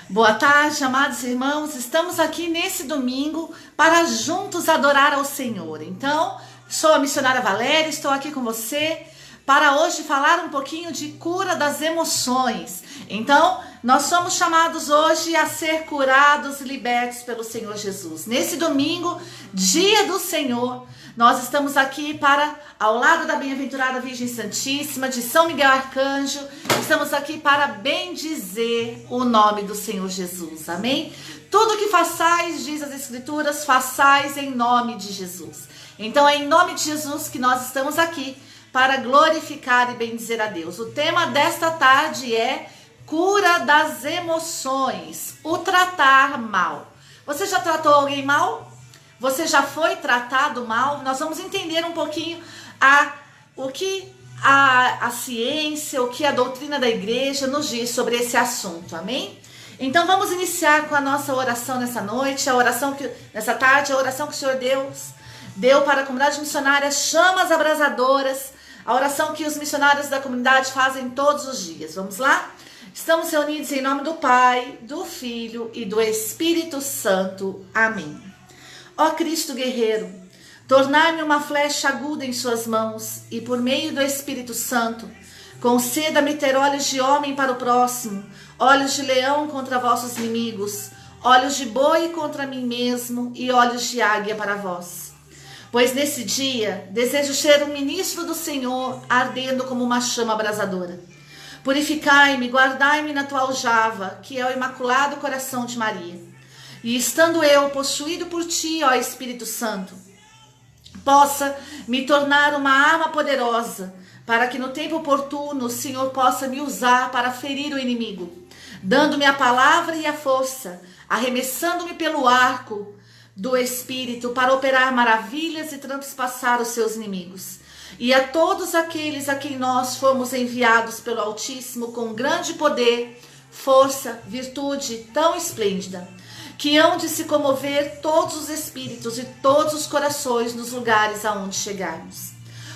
Boa tarde, amados irmãos. Estamos aqui nesse domingo para juntos adorar ao Senhor. Então, sou a missionária Valéria, estou aqui com você para hoje falar um pouquinho de cura das emoções. Então, nós somos chamados hoje a ser curados e libertos pelo Senhor Jesus. Nesse domingo, dia do Senhor, nós estamos aqui ao lado da bem-aventurada Virgem Santíssima, de São Miguel Arcanjo, estamos aqui para bendizer o nome do Senhor Jesus, amém? Tudo que façais, diz as Escrituras, façais em nome de Jesus. Então é em nome de Jesus que nós estamos aqui para glorificar e bendizer a Deus. O tema desta tarde é cura das emoções, o tratar mal. Você já tratou alguém mal? Você já foi tratado mal? Nós vamos entender um pouquinho o que a ciência, o que a doutrina da igreja nos diz sobre esse assunto, amém? Então vamos iniciar com a nossa oração nessa noite, nessa tarde, a oração que o Senhor Deus deu para a comunidade missionária Chamas Abrasadoras, a oração que os missionários da comunidade fazem todos os dias. Vamos lá? Estamos reunidos em nome do Pai, do Filho e do Espírito Santo. Amém. Ó Cristo guerreiro, tornai-me uma flecha aguda em suas mãos e por meio do Espírito Santo, conceda-me ter olhos de homem para o próximo, olhos de leão contra vossos inimigos, olhos de boi contra mim mesmo e olhos de águia para vós. Pois nesse dia desejo ser um ministro do Senhor, ardendo como uma chama abrasadora. Purificai-me, guardai-me na tua aljava, que é o imaculado coração de Maria. E estando eu possuído por ti, ó Espírito Santo, possa me tornar uma arma poderosa, para que no tempo oportuno o Senhor possa me usar para ferir o inimigo, dando-me a palavra e a força, arremessando-me pelo arco do Espírito para operar maravilhas e transpassar os seus inimigos. E a todos aqueles a quem nós fomos enviados pelo Altíssimo com grande poder, força, virtude tão esplêndida, que hão de se comover todos os espíritos e todos os corações nos lugares aonde chegarmos.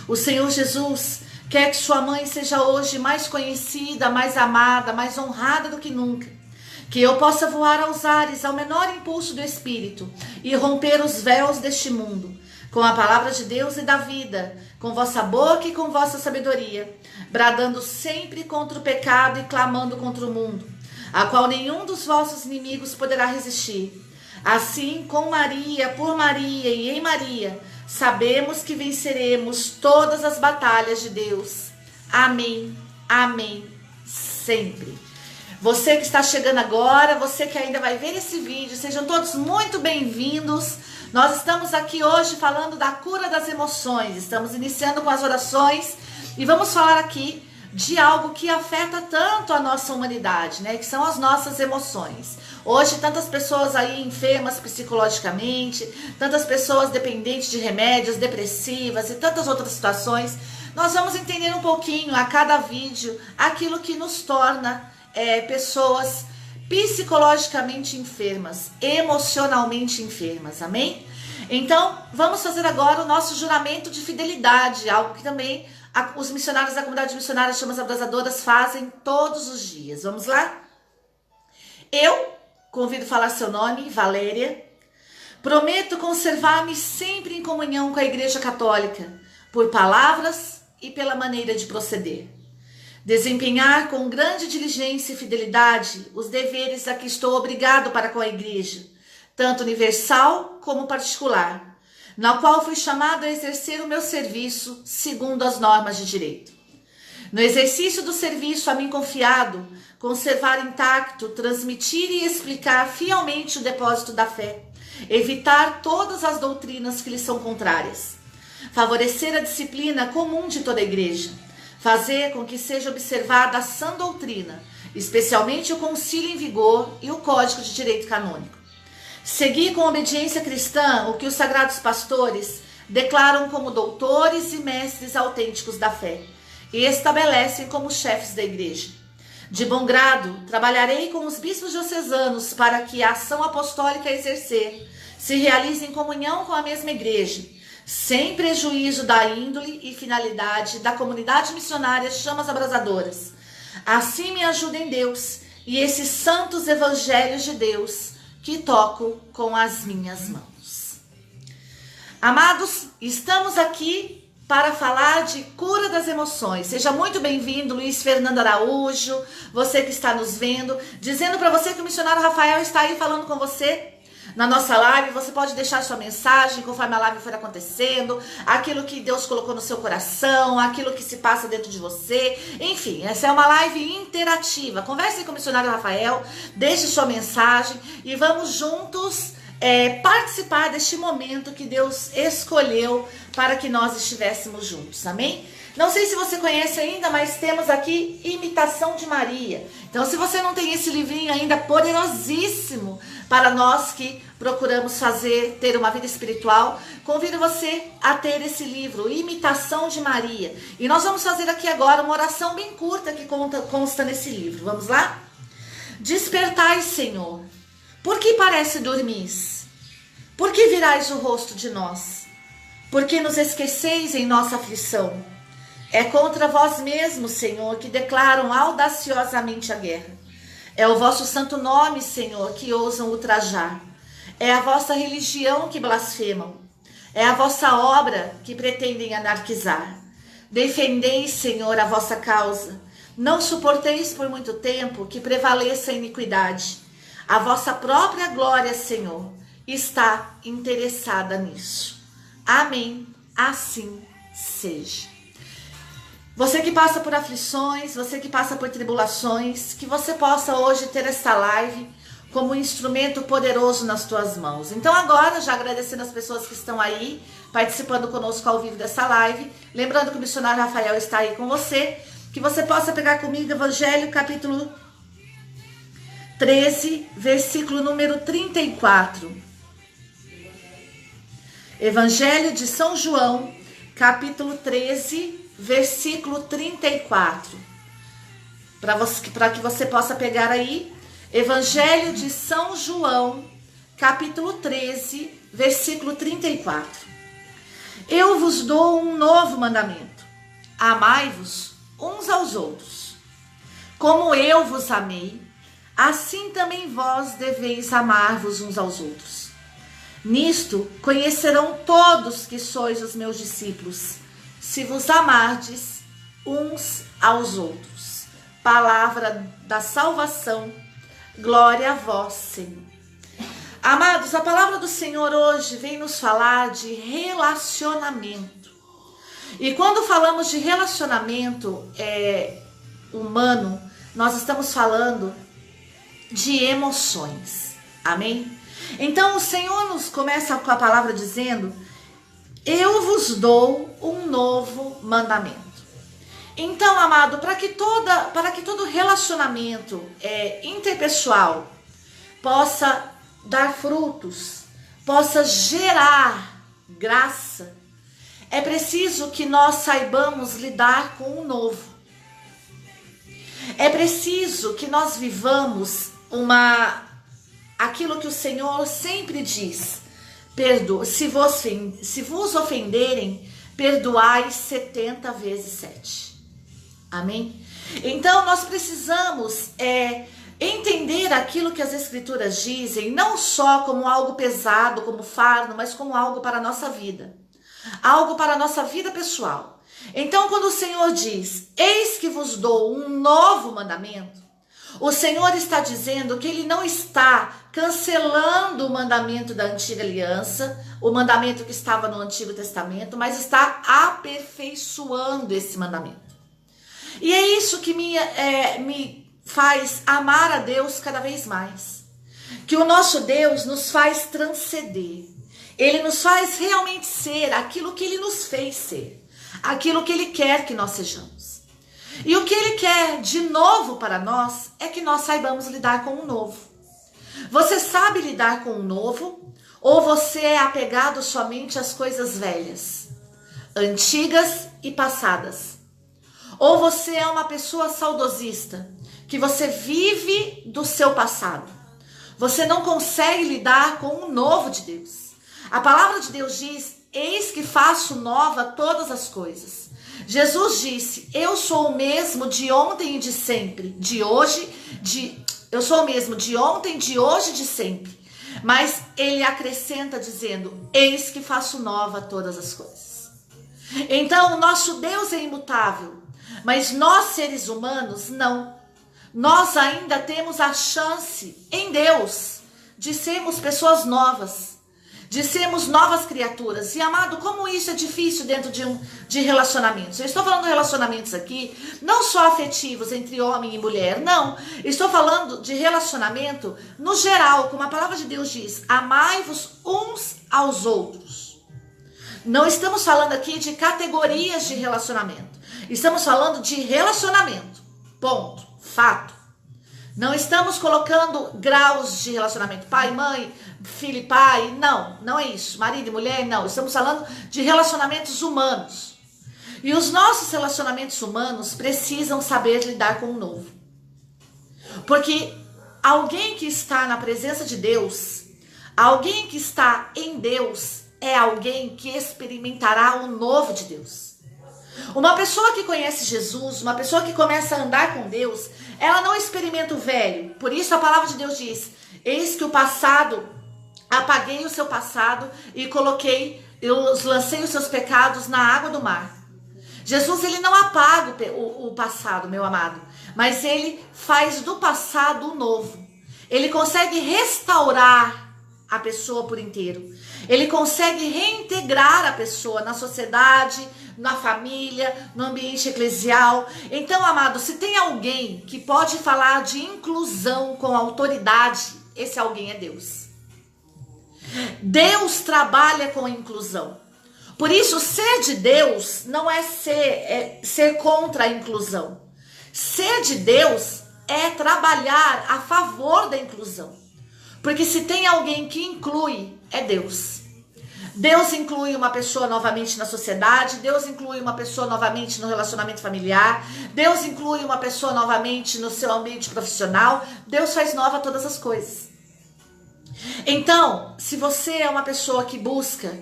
O Senhor Jesus quer que sua mãe seja hoje mais conhecida, mais amada, mais honrada do que nunca. Que eu possa voar aos ares ao menor impulso do Espírito e romper os véus deste mundo, com a palavra de Deus e da vida, com vossa boca e com vossa sabedoria, bradando sempre contra o pecado e clamando contra o mundo, a qual nenhum dos vossos inimigos poderá resistir. Assim, com Maria, por Maria e em Maria, sabemos que venceremos todas as batalhas de Deus. Amém, amém, sempre. Você que está chegando agora, você que ainda vai ver esse vídeo, sejam todos muito bem-vindos. Nós estamos aqui hoje falando da cura das emoções, estamos iniciando com as orações e vamos falar aqui de algo que afeta tanto a nossa humanidade, né? Que são as nossas emoções. Hoje, tantas pessoas aí enfermas psicologicamente, tantas pessoas dependentes de remédios, depressivas e tantas outras situações. Nós vamos entender um pouquinho a cada vídeo aquilo que nos torna pessoas psicologicamente enfermas, emocionalmente enfermas, amém? Então, vamos fazer agora o nosso juramento de fidelidade, algo que também os missionários da comunidade missionária Chamas Abrasadoras fazem todos os dias. Vamos lá? Eu, convido a falar seu nome, Valéria, prometo conservar-me sempre em comunhão com a Igreja Católica, por palavras e pela maneira de proceder. Desempenhar com grande diligência e fidelidade os deveres a que estou obrigado para com a Igreja, tanto universal como particular, na qual fui chamado a exercer o meu serviço segundo as normas de direito. No exercício do serviço a mim confiado, conservar intacto, transmitir e explicar fielmente o depósito da fé, evitar todas as doutrinas que lhe são contrárias, favorecer a disciplina comum de toda a Igreja, fazer com que seja observada a sã doutrina, especialmente o concílio em vigor e o Código de Direito Canônico. Seguir com obediência cristã o que os sagrados pastores declaram como doutores e mestres autênticos da fé e estabelecem como chefes da Igreja. De bom grado, trabalharei com os bispos diocesanos para que a ação apostólica a exercer se realize em comunhão com a mesma Igreja, sem prejuízo da índole e finalidade da comunidade missionária Chamas Abrasadoras. Assim me ajuda em Deus, e esses santos evangelhos de Deus que toco com as minhas mãos. Amados, estamos aqui para falar de cura das emoções. Seja muito bem-vindo, Luiz Fernando Araújo, você que está nos vendo, dizendo para você que o missionário Rafael está aí falando com você na nossa live. Você pode deixar sua mensagem conforme a live for acontecendo, aquilo que Deus colocou no seu coração, aquilo que se passa dentro de você. Enfim, essa é uma live interativa. Converse com o missionário Rafael, deixe sua mensagem e vamos juntos participar deste momento que Deus escolheu para que nós estivéssemos juntos, amém? Não sei se você conhece ainda, mas temos aqui Imitação de Maria. Então, se você não tem esse livrinho ainda poderosíssimo para nós que procuramos ter uma vida espiritual, convido você a ter esse livro, Imitação de Maria. E nós vamos fazer aqui agora uma oração bem curta que consta nesse livro. Vamos lá? Despertai, Senhor. Por que parece dormis? Por que virais o rosto de nós? Por que nos esqueceis em nossa aflição? É contra vós mesmos, Senhor, que declaram audaciosamente a guerra. É o vosso santo nome, Senhor, que ousam ultrajar. É a vossa religião que blasfemam. É a vossa obra que pretendem anarquizar. Defendeis, Senhor, a vossa causa. Não suporteis por muito tempo que prevaleça a iniquidade. A vossa própria glória, Senhor, está interessada nisso. Amém. Assim seja. Você que passa por aflições, você que passa por tribulações, que você possa hoje ter esta live como um instrumento poderoso nas tuas mãos. Então agora, já agradecendo as pessoas que estão aí, participando conosco ao vivo dessa live, lembrando que o missionário Rafael está aí com você, que você possa pegar comigo Evangelho capítulo 13, versículo número 34. Evangelho de São João, capítulo 13, versículo 34. Para que você possa pegar aí, Evangelho de São João, capítulo 13, versículo 34. Eu vos dou um novo mandamento. Amai-vos uns aos outros. Como eu vos amei, assim também vós deveis amar-vos uns aos outros. Nisto conhecerão todos que sois os meus discípulos, se vos amardes uns aos outros. Palavra da salvação, glória a vós, Senhor. Amados, a palavra do Senhor hoje vem nos falar de relacionamento. E quando falamos de relacionamento humano, nós estamos falando de emoções, amém? Então o Senhor nos começa com a palavra dizendo: eu vos dou um novo mandamento. Então, amado, para que todo relacionamento interpessoal possa dar frutos, possa gerar graça, é preciso que nós saibamos lidar com o novo. É preciso que nós vivamos aquilo que o Senhor sempre diz: se vos ofenderem, perdoai 70 vezes 7. Amém? Então nós precisamos entender aquilo que as Escrituras dizem, não só como algo pesado, como fardo, mas como algo para a nossa vida. Algo para a nossa vida pessoal. Então quando o Senhor diz: eis que vos dou um novo mandamento, o Senhor está dizendo que Ele não está cancelando o mandamento da antiga aliança, o mandamento que estava no Antigo Testamento, mas está aperfeiçoando esse mandamento. E é isso que me faz amar a Deus cada vez mais. Que o nosso Deus nos faz transcender. Ele nos faz realmente ser aquilo que Ele nos fez ser. Aquilo que Ele quer que nós sejamos. E o que Ele quer de novo para nós é que nós saibamos lidar com o novo. Você sabe lidar com o novo? Ou você é apegado somente às coisas velhas, antigas e passadas? Ou você é uma pessoa saudosista, que você vive do seu passado? Você não consegue lidar com o novo de Deus. A palavra de Deus diz: eis que faço nova todas as coisas. Jesus disse: eu sou o mesmo de ontem e de sempre, eu sou o mesmo de ontem, de hoje e de sempre. Mas ele acrescenta dizendo: eis que faço nova todas as coisas. Então, o nosso Deus é imutável, mas nós, seres humanos, não. Nós ainda temos a chance em Deus de sermos pessoas novas, de sermos novas criaturas. E, amado, como isso é difícil dentro de relacionamentos. Eu estou falando de relacionamentos aqui, não só afetivos entre homem e mulher, não. Estou falando de relacionamento no geral, como a palavra de Deus diz: amai-vos uns aos outros. Não estamos falando aqui de categorias de relacionamento. Estamos falando de relacionamento. Ponto. Fato. Não estamos colocando graus de relacionamento. Pai, mãe, filho e pai. Não, não é isso. Marido e mulher, não. Estamos falando de relacionamentos humanos. E os nossos relacionamentos humanos precisam saber lidar com o novo. Porque alguém que está na presença de Deus, alguém que está em Deus, é alguém que experimentará o novo de Deus. Uma pessoa que conhece Jesus, uma pessoa que começa a andar com Deus, ela não experimenta o velho. Por isso a palavra de Deus diz: eis que o passado, apaguei o seu passado e lancei os seus pecados na água do mar. Jesus, ele não apaga o passado, meu amado, mas ele faz do passado o novo. Ele consegue restaurar a pessoa por inteiro. Ele consegue reintegrar a pessoa na sociedade, na família, no ambiente eclesial. Então, amado, se tem alguém que pode falar de inclusão com autoridade, esse alguém é Deus. Deus trabalha com a inclusão. Por isso, ser de Deus não é ser contra a inclusão. Ser de Deus é trabalhar a favor da inclusão. Porque se tem alguém que inclui, é Deus. Deus inclui uma pessoa novamente na sociedade, Deus inclui uma pessoa novamente no relacionamento familiar, Deus inclui uma pessoa novamente no seu ambiente profissional, Deus faz nova todas as coisas. Então, se você é uma pessoa que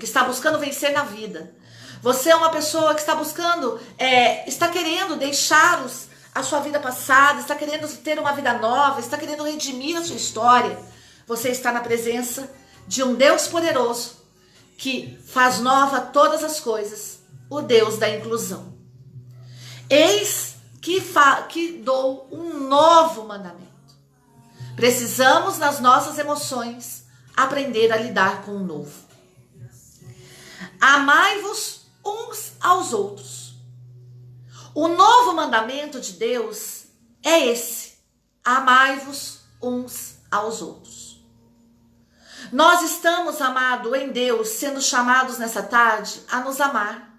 está buscando vencer na vida, você é uma pessoa que está querendo deixar a sua vida passada, está querendo ter uma vida nova, está querendo redimir a sua história, você está na presença de um Deus poderoso que faz nova todas as coisas, o Deus da inclusão. Eis que dou um novo mandamento. Precisamos, nas nossas emoções, aprender a lidar com o novo. Amai-vos uns aos outros. O novo mandamento de Deus é esse: amai-vos uns aos outros. Nós estamos, amado, em Deus, sendo chamados nessa tarde a nos amar.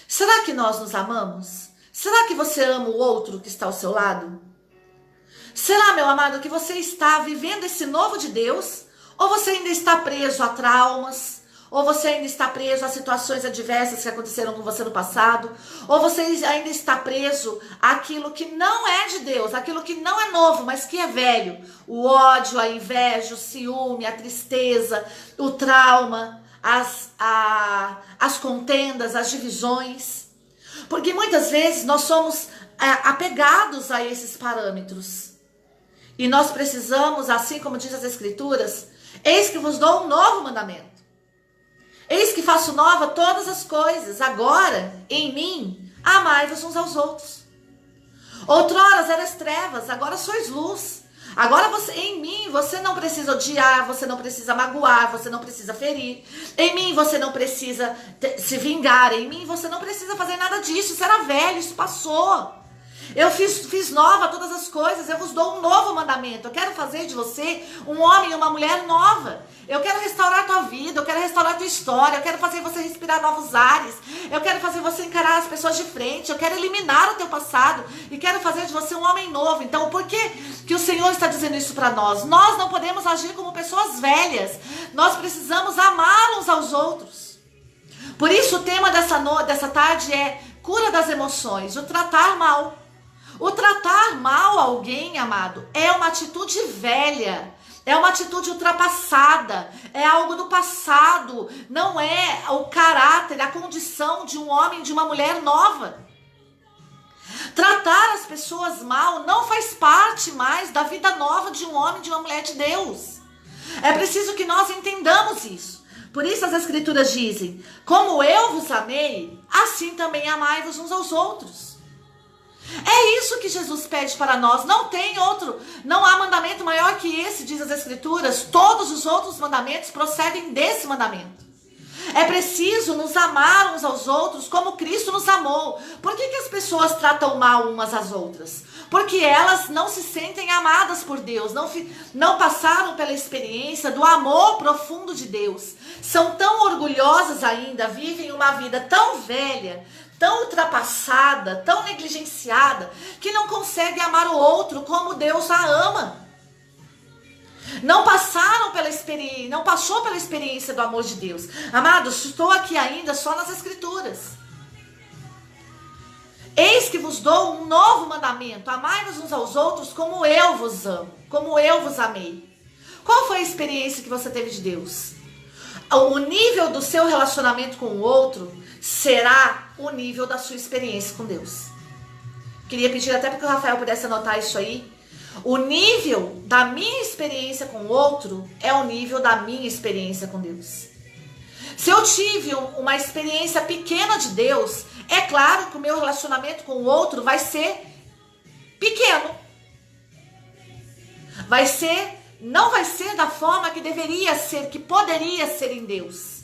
Será que nós nos amamos? Será que você ama o outro que está ao seu lado? Será, meu amado, que você está vivendo esse novo de Deus? Ou você ainda está preso a traumas? Ou você ainda está preso a situações adversas que aconteceram com você no passado? Ou você ainda está preso àquilo que não é de Deus, aquilo que não é novo, mas que é velho? O ódio, a inveja, o ciúme, a tristeza, o trauma, as contendas, as divisões. Porque muitas vezes nós somos apegados a esses parâmetros. E nós precisamos, assim como diz as Escrituras, eis que vos dou um novo mandamento. Eis que faço nova todas as coisas. Agora, em mim, amai-vos uns aos outros. Outroras eras trevas, agora sois luz. Agora em mim você não precisa odiar, você não precisa magoar, você não precisa ferir. Em mim você não precisa se vingar, em mim você não precisa fazer nada disso. Isso era velho, isso passou. Eu fiz nova todas as coisas, eu vos dou um novo mandamento. Eu quero fazer de você um homem e uma mulher nova. Eu quero restaurar a tua vida, eu quero restaurar a tua história, eu quero fazer você respirar novos ares. Eu quero fazer você encarar as pessoas de frente, eu quero eliminar o teu passado e quero fazer de você um homem novo. Então, por que o Senhor está dizendo isso para nós? Nós não podemos agir como pessoas velhas. Nós precisamos amar uns aos outros. Por isso, o tema dessa tarde é cura das emoções, o tratar mal. O tratar mal alguém, amado, é uma atitude velha, É uma atitude ultrapassada, é algo do passado, não é o caráter, a condição de um homem, de uma mulher nova. Tratar as pessoas mal não faz parte mais da vida nova de um homem, de uma mulher de Deus. É preciso que nós entendamos isso. Por isso as escrituras dizem, como eu vos amei, assim também amai-vos uns aos outros. É isso que Jesus pede para nós, não tem outro, não há mandamento maior que esse, diz as escrituras, todos os outros mandamentos procedem desse mandamento. É preciso nos amar uns aos outros como Cristo nos amou. Por que as pessoas tratam mal umas às outras? Porque elas não se sentem amadas por Deus, não passaram pela experiência do amor profundo de Deus. São tão orgulhosas ainda, vivem uma vida tão velha, tão ultrapassada, tão negligenciada, que não consegue amar o outro como Deus a ama. Não passaram pela experiência, não passou pela experiência do amor de Deus. Amados, estou aqui ainda só nas escrituras. Eis que vos dou um novo mandamento, amai-vos uns aos outros como eu vos amo, como eu vos amei. Qual foi a experiência que você teve de Deus? O nível do seu relacionamento com o outro será o nível da sua experiência com Deus. Queria pedir até para que o Rafael pudesse anotar isso aí. O nível da minha experiência com o outro é o nível da minha experiência com Deus. Se eu tive uma experiência pequena de Deus, é claro que o meu relacionamento com o outro vai ser pequeno. Não vai ser da forma que deveria ser, que poderia ser em Deus.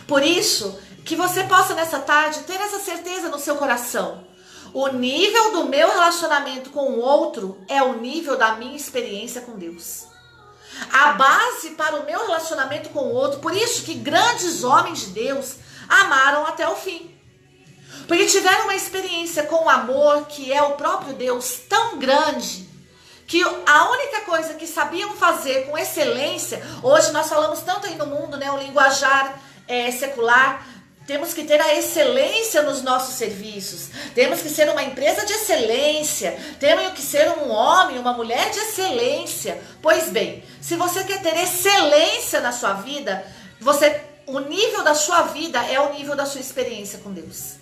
Por isso, que você possa nessa tarde ter essa certeza no seu coração. O nível do meu relacionamento com o outro é o nível da minha experiência com Deus. A base para o meu relacionamento com o outro, por isso que grandes homens de Deus amaram até o fim. Porque tiveram uma experiência com o amor, que é o próprio Deus, tão grande, que a única coisa que sabiam fazer com excelência, hoje nós falamos tanto aí no mundo, né, o linguajar secular, temos que ter a excelência nos nossos serviços. Temos que ser uma empresa de excelência. Temos que ser um homem, uma mulher de excelência. Pois bem, se você quer ter excelência na sua vida, o nível da sua vida é o nível da sua experiência com Deus.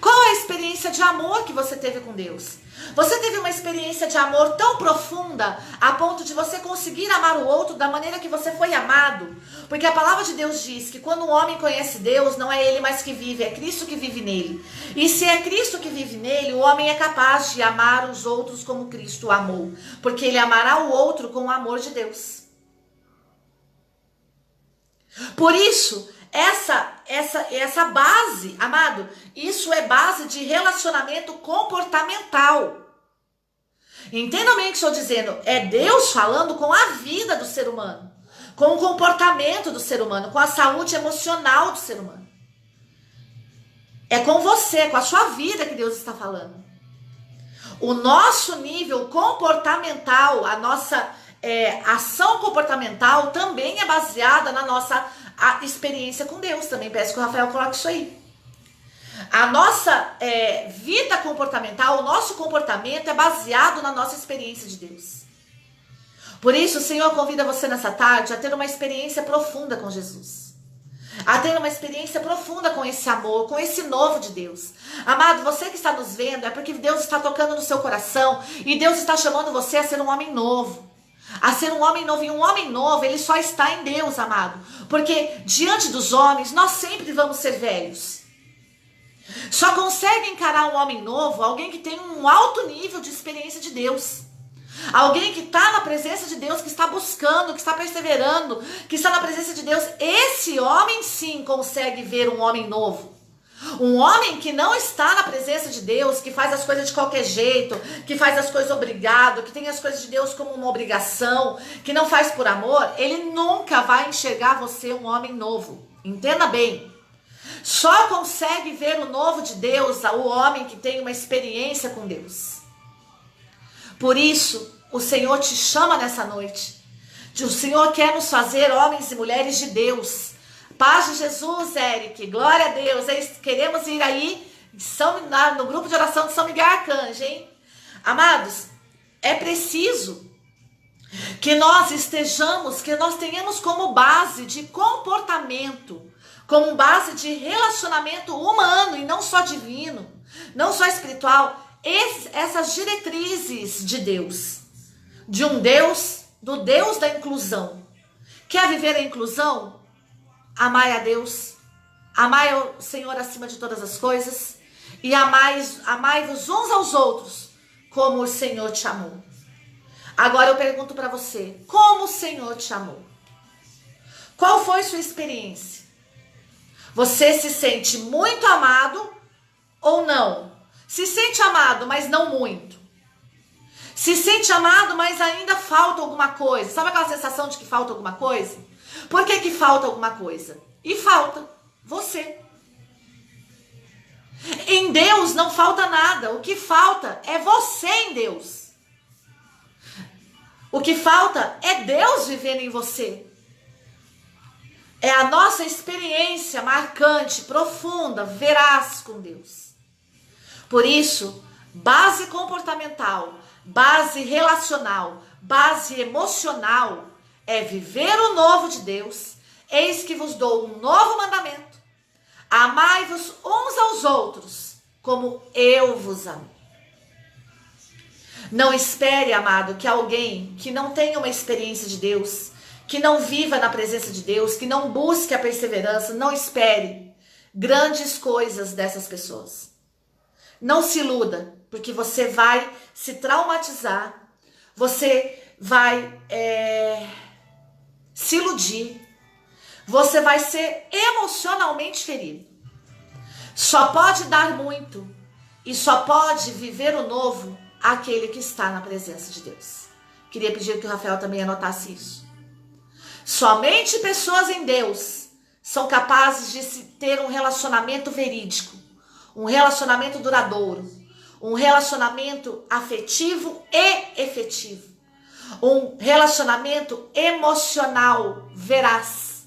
Qual é a experiência de amor que você teve com Deus? Você teve uma experiência de amor tão profunda a ponto de você conseguir amar o outro da maneira que você foi amado? Porque a palavra de Deus diz que quando um homem conhece Deus, não é ele mais que vive, é Cristo que vive nele. E se é Cristo que vive nele, o homem é capaz de amar os outros como Cristo amou. Porque ele amará o outro com o amor de Deus. Por isso, essa base, amado, isso é base de relacionamento comportamental. Entendam bem o que estou dizendo. É Deus falando com a vida do ser humano, com o comportamento do ser humano, com a saúde emocional do ser humano. É com você, com a sua vida que Deus está falando. O nosso nível comportamental, a nossa ação comportamental também é baseada na nossa experiência com Deus. Também peço que o Rafael coloque isso aí. A nossa vida comportamental, o nosso comportamento é baseado na nossa experiência de Deus. Por isso o Senhor convida você nessa tarde a ter uma experiência profunda com Jesus. A ter uma experiência profunda com esse amor, com esse novo de Deus. Amado, você que está nos vendo, é porque Deus está tocando no seu coração e Deus está chamando você a ser um homem novo. A ser um homem novo. E um homem novo, ele só está em Deus, amado. Porque diante dos homens, nós sempre vamos ser velhos. Só consegue encarar um homem novo alguém que tem um alto nível de experiência de Deus. Alguém que está na presença de Deus, que está buscando, que está perseverando, que está na presença de Deus. Esse homem sim consegue ver um homem novo. Um homem que não está na presença de Deus, que faz as coisas de qualquer jeito, que faz as coisas obrigado, que tem as coisas de Deus como uma obrigação, que não faz por amor, ele nunca vai enxergar você um homem novo. Entenda bem. Só consegue ver o novo de Deus o homem que tem uma experiência com Deus. Por isso, o Senhor te chama nessa noite. O Senhor quer nos fazer homens e mulheres de Deus. Paz de Jesus, Eric. Glória a Deus. Queremos ir aí no grupo de oração de São Miguel Arcanjo, hein? Amados, é preciso Que nós estejamos, que nós tenhamos como base de comportamento, como base de relacionamento humano e não só divino, não só espiritual, essas diretrizes de Deus, de um Deus, do Deus da inclusão. Quer viver a inclusão? Amai a Deus, amai o Senhor acima de todas as coisas e amai-vos uns aos outros como o Senhor te amou. Agora eu pergunto para você, como o Senhor te amou? Qual foi sua experiência? Você se sente muito amado ou não? Se sente amado, mas não muito. Se sente amado, mas ainda falta alguma coisa. Sabe aquela sensação de que falta alguma coisa? Por que que falta alguma coisa? E falta você. Em Deus não falta nada. O que falta é você em Deus. O que falta é Deus vivendo em você. É a nossa experiência marcante, profunda, veraz com Deus. Por isso, base comportamental, base relacional, base emocional é viver o novo de Deus. Eis que vos dou um novo mandamento. Amai-vos uns aos outros, como eu vos amo. Não espere, amado, que alguém que não tenha uma experiência de Deus, que não viva na presença de Deus, que não busque a perseverança, não espere grandes coisas dessas pessoas. Não se iluda, porque você vai se traumatizar, você vai se iludir, você vai ser emocionalmente ferido. Só pode dar muito e só pode viver o novo aquele que está na presença de Deus. Queria pedir que o Rafael também anotasse isso. Somente pessoas em Deus são capazes de se ter um relacionamento verídico, um relacionamento duradouro, um relacionamento afetivo e efetivo, um relacionamento emocional veraz,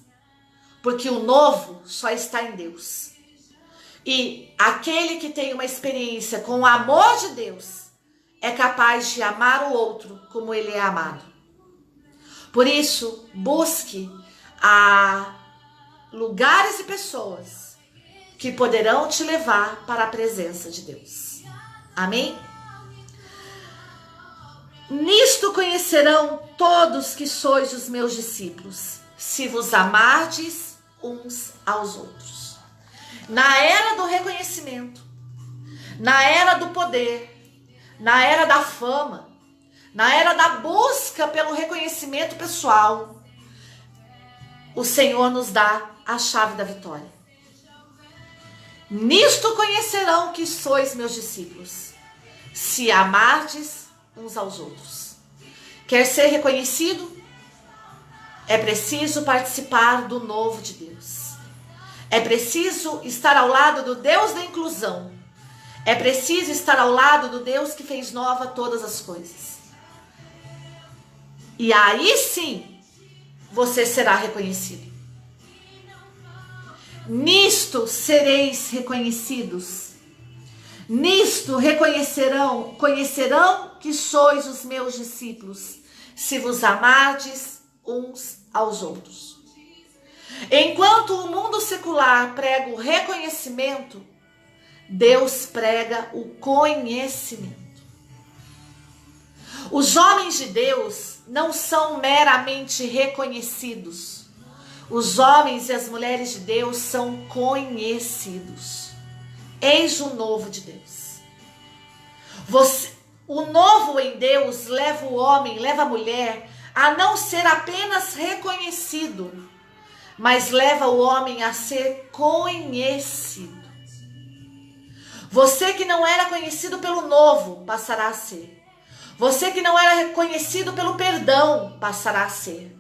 porque o novo só está em Deus. E aquele que tem uma experiência com o amor de Deus é capaz de amar o outro como ele é amado. Por isso, busque lugares e pessoas que poderão te levar para a presença de Deus. Amém? Nisto conhecerão todos que sois os meus discípulos, se vos amardes uns aos outros. Na era do reconhecimento, na era do poder, na era da fama, na era da busca pelo reconhecimento pessoal, o Senhor nos dá a chave da vitória. Nisto conhecerão que sois meus discípulos, se amardes uns aos outros. Quer ser reconhecido? É preciso participar do novo de Deus. É preciso estar ao lado do Deus da inclusão. É preciso estar ao lado do Deus que fez nova todas as coisas. E aí sim, você será reconhecido. Nisto sereis reconhecidos. Nisto conhecerão que sois os meus discípulos, se vos amardes uns aos outros. Enquanto o mundo secular prega o reconhecimento, Deus prega o conhecimento. Os homens de Deus não são meramente reconhecidos. Os homens e as mulheres de Deus são conhecidos. Eis o novo de Deus. O novo em Deus leva o homem, leva a mulher a não ser apenas reconhecido, mas leva o homem a ser conhecido. Você que não era conhecido pelo novo, passará a ser. Você que não era conhecido pelo perdão, passará a ser.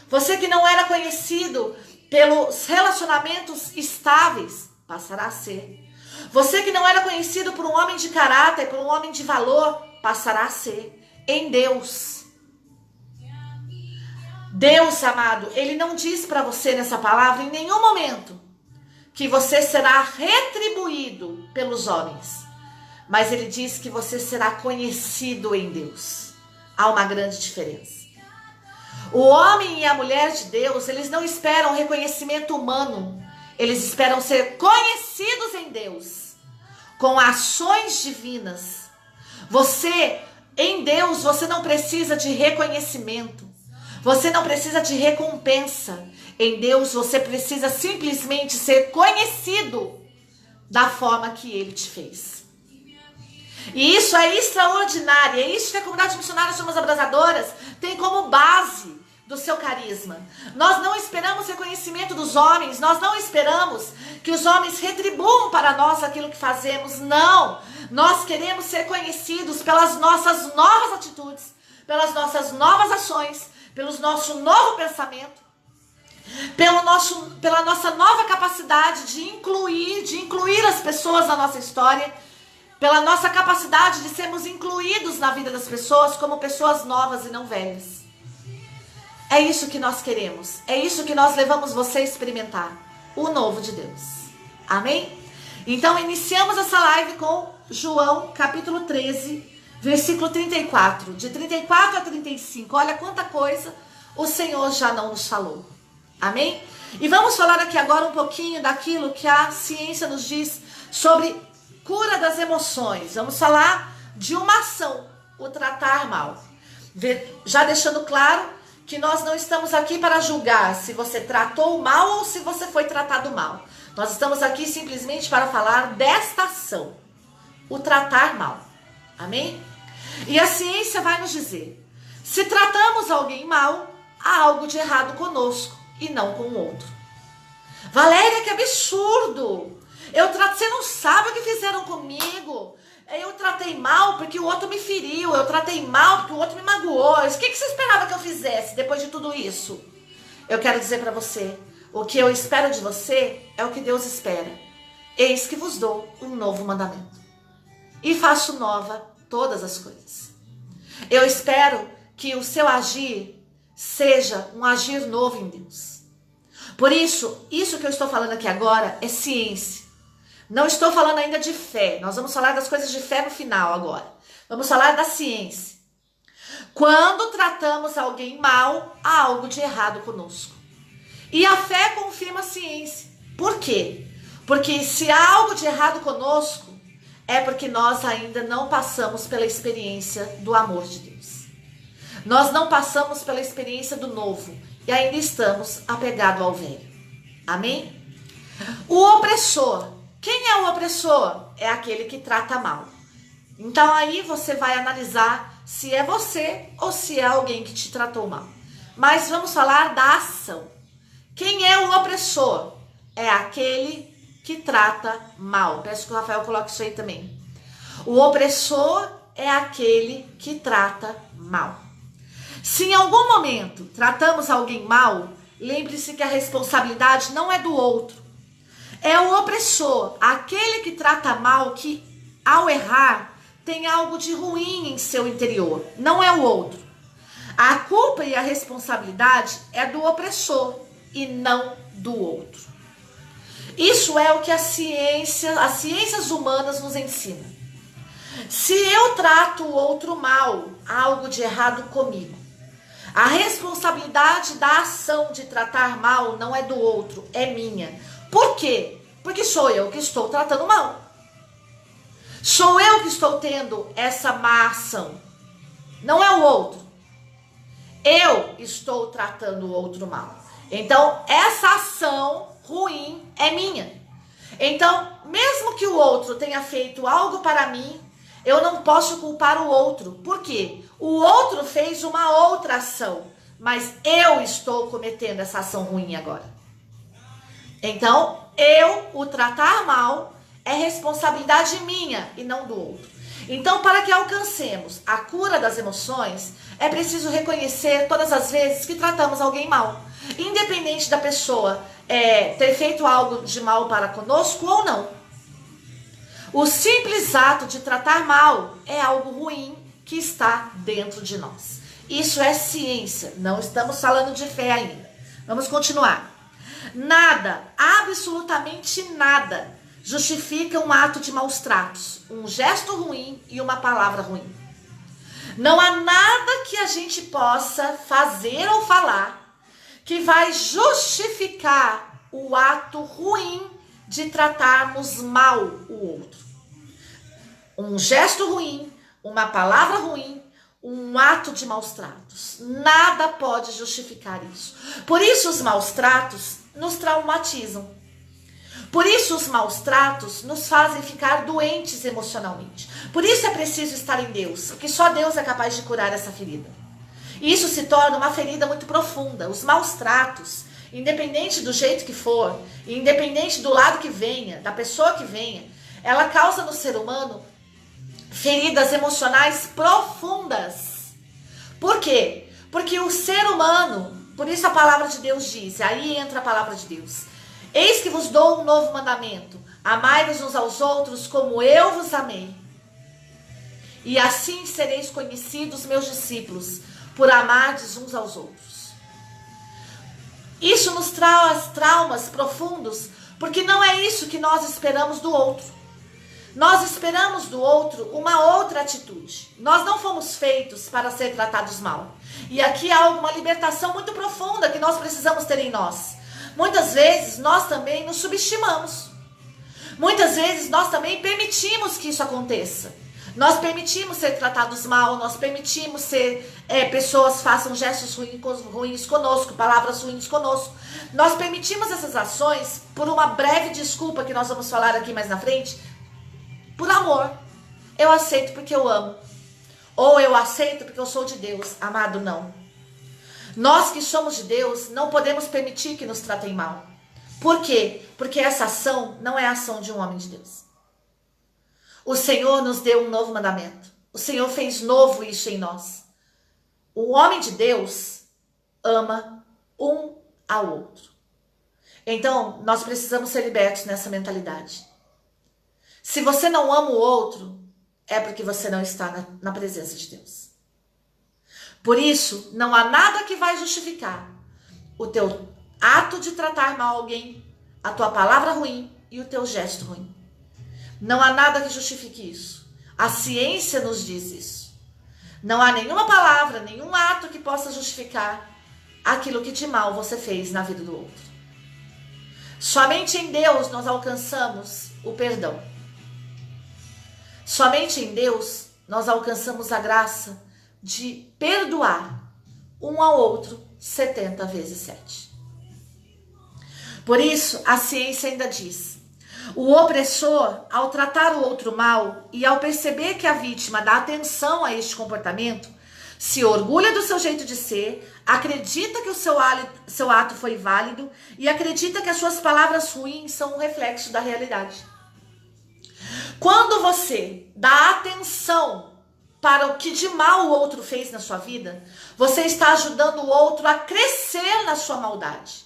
Você que não era conhecido pelos relacionamentos estáveis, passará a ser. Você que não era conhecido por um homem de caráter, por um homem de valor, passará a ser. Em Deus. Deus, amado, Ele não diz para você nessa palavra em nenhum momento que você será retribuído pelos homens. Mas Ele diz que você será conhecido em Deus. Há uma grande diferença. O homem e a mulher de Deus, eles não esperam reconhecimento humano. Eles esperam ser conhecidos em Deus, com ações divinas. Você, em Deus, você não precisa de reconhecimento. Você não precisa de recompensa. Em Deus, você precisa simplesmente ser conhecido da forma que Ele te fez. E isso é extraordinário. É isso que a comunidade missionária Chamas Abrasadoras tem como base do seu carisma. Nós não esperamos reconhecimento dos homens. Nós não esperamos que os homens retribuam para nós aquilo que fazemos. Não. Nós queremos ser conhecidos pelas nossas novas atitudes, pelas nossas novas ações, pelo nosso novo pensamento, pela nossa nova capacidade de incluir as pessoas na nossa história, pela nossa capacidade de sermos incluídos na vida das pessoas como pessoas novas e não velhas. É isso que nós queremos. É isso que nós levamos você a experimentar. O novo de Deus. Amém? Então iniciamos essa live com João capítulo 13, versículo 34. De 34 a 35. Olha quanta coisa o Senhor já não nos falou. Amém? E vamos falar aqui agora um pouquinho daquilo que a ciência nos diz sobre cura das emoções. Vamos falar de uma ação, o tratar mal. Já deixando claro que nós não estamos aqui para julgar se você tratou mal ou se você foi tratado mal. Nós estamos aqui simplesmente para falar desta ação, o tratar mal. Amém? E a ciência vai nos dizer, se tratamos alguém mal, há algo de errado conosco e não com o outro. Valéria, que absurdo! Você não sabe o que fizeram comigo. Eu tratei mal porque o outro me feriu. Eu tratei mal porque o outro me magoou. O que você esperava que eu fizesse depois de tudo isso? Eu quero dizer para você, o que eu espero de você é o que Deus espera. Eis que vos dou um novo mandamento. E faço nova todas as coisas. Eu espero que o seu agir seja um agir novo em Deus. Por isso que eu estou falando aqui agora é ciência. Não estou falando ainda de fé. Nós vamos falar das coisas de fé no final agora. Vamos falar da ciência. Quando tratamos alguém mal, há algo de errado conosco. E a fé confirma a ciência. Por quê? Porque se há algo de errado conosco, é porque nós ainda não passamos pela experiência do amor de Deus. Nós não passamos pela experiência do novo e ainda estamos apegados ao velho. Amém? O opressor. Quem é o opressor? É aquele que trata mal. Então aí você vai analisar se é você ou se é alguém que te tratou mal. Mas vamos falar da ação. Quem é o opressor? É aquele que trata mal. Peço que o Rafael coloque isso aí também. O opressor é aquele que trata mal. Se em algum momento tratamos alguém mal, lembre-se que a responsabilidade não é do outro. É o opressor, aquele que trata mal, que ao errar tem algo de ruim em seu interior. Não é o outro. A culpa e a responsabilidade é do opressor e não do outro. Isso é o que as ciências humanas nos ensinam. Se eu trato o outro mal, há algo de errado comigo. A responsabilidade da ação de tratar mal não é do outro, é minha. Por quê? Porque sou eu que estou tratando mal. Sou eu que estou tendo essa má ação. Não é o outro. Eu estou tratando o outro mal. Então, essa ação ruim é minha. Então, mesmo que o outro tenha feito algo para mim, eu não posso culpar o outro. Por quê? O outro fez uma outra ação, mas eu estou cometendo essa ação ruim agora. Então, o tratar mal é responsabilidade minha e não do outro. Então, para que alcancemos a cura das emoções, é preciso reconhecer todas as vezes que tratamos alguém mal. Independente da pessoa ter feito algo de mal para conosco ou não. O simples ato de tratar mal é algo ruim que está dentro de nós. Isso é ciência, não estamos falando de fé ainda. Vamos continuar. Nada, absolutamente nada, justifica um ato de maus tratos, um gesto ruim e uma palavra ruim. Não há nada que a gente possa fazer ou falar que vai justificar o ato ruim de tratarmos mal o outro. Um gesto ruim, uma palavra ruim, um ato de maus tratos. Nada pode justificar isso. Por isso os maus tratos nos traumatizam. Por isso os maus tratos nos fazem ficar doentes emocionalmente. Por isso é preciso estar em Deus, porque só Deus é capaz de curar essa ferida. E isso se torna uma ferida muito profunda. Os maus tratos, independente do jeito que for, independente do lado que venha, da pessoa que venha, ela causa no ser humano feridas emocionais profundas. Por quê? Porque o ser humano, por isso a palavra de Deus diz, aí entra a palavra de Deus: eis que vos dou um novo mandamento, amai-vos uns aos outros como eu vos amei. E assim sereis conhecidos meus discípulos, por amardes uns aos outros. Isso nos traz traumas profundos, porque não é isso que nós esperamos do outro. Nós esperamos do outro uma outra atitude. Nós não fomos feitos para ser tratados mal. E aqui há uma libertação muito profunda que nós precisamos ter em nós. Muitas vezes nós também nos subestimamos. Muitas vezes nós também permitimos que isso aconteça. Nós permitimos ser tratados mal, nós permitimos pessoas façam gestos ruins conosco, palavras ruins conosco. Nós permitimos essas ações por uma breve desculpa que nós vamos falar aqui mais na frente. Por amor. Eu aceito porque eu amo. Ou eu aceito porque eu sou de Deus. Amado, não. Nós que somos de Deus não podemos permitir que nos tratem mal. Por quê? Porque essa ação não é a ação de um homem de Deus. O Senhor nos deu um novo mandamento. O Senhor fez novo isso em nós. O homem de Deus ama um ao outro. Então, nós precisamos ser libertos nessa mentalidade. Se você não ama o outro, é porque você não está na presença de Deus. Por isso, não há nada que vai justificar o teu ato de tratar mal alguém, a tua palavra ruim e o teu gesto ruim. Não há nada que justifique isso. A ciência nos diz isso. Não há nenhuma palavra, nenhum ato que possa justificar aquilo que de mal você fez na vida do outro. Somente em Deus nós alcançamos o perdão. Somente em Deus nós alcançamos a graça de perdoar um ao outro 70 vezes 7. Por isso, a ciência ainda diz: o opressor, ao tratar o outro mal e ao perceber que a vítima dá atenção a este comportamento, se orgulha do seu jeito de ser, acredita que o seu ato foi válido e acredita que as suas palavras ruins são um reflexo da realidade. Quando você dá atenção para o que de mal o outro fez na sua vida, você está ajudando o outro a crescer na sua maldade.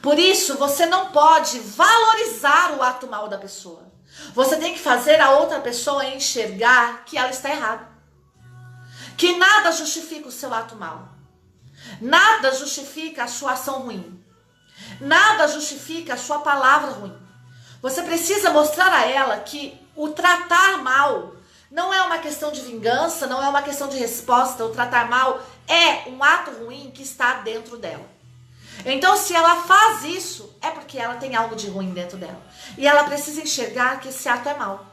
Por isso, você não pode valorizar o ato mal da pessoa. Você tem que fazer a outra pessoa enxergar que ela está errada. Que nada justifica o seu ato mal. Nada justifica a sua ação ruim. Nada justifica a sua palavra ruim. Você precisa mostrar a ela que o tratar mal não é uma questão de vingança, não é uma questão de resposta. O tratar mal é um ato ruim que está dentro dela. Então, se ela faz isso, é porque ela tem algo de ruim dentro dela. E ela precisa enxergar que esse ato é mal.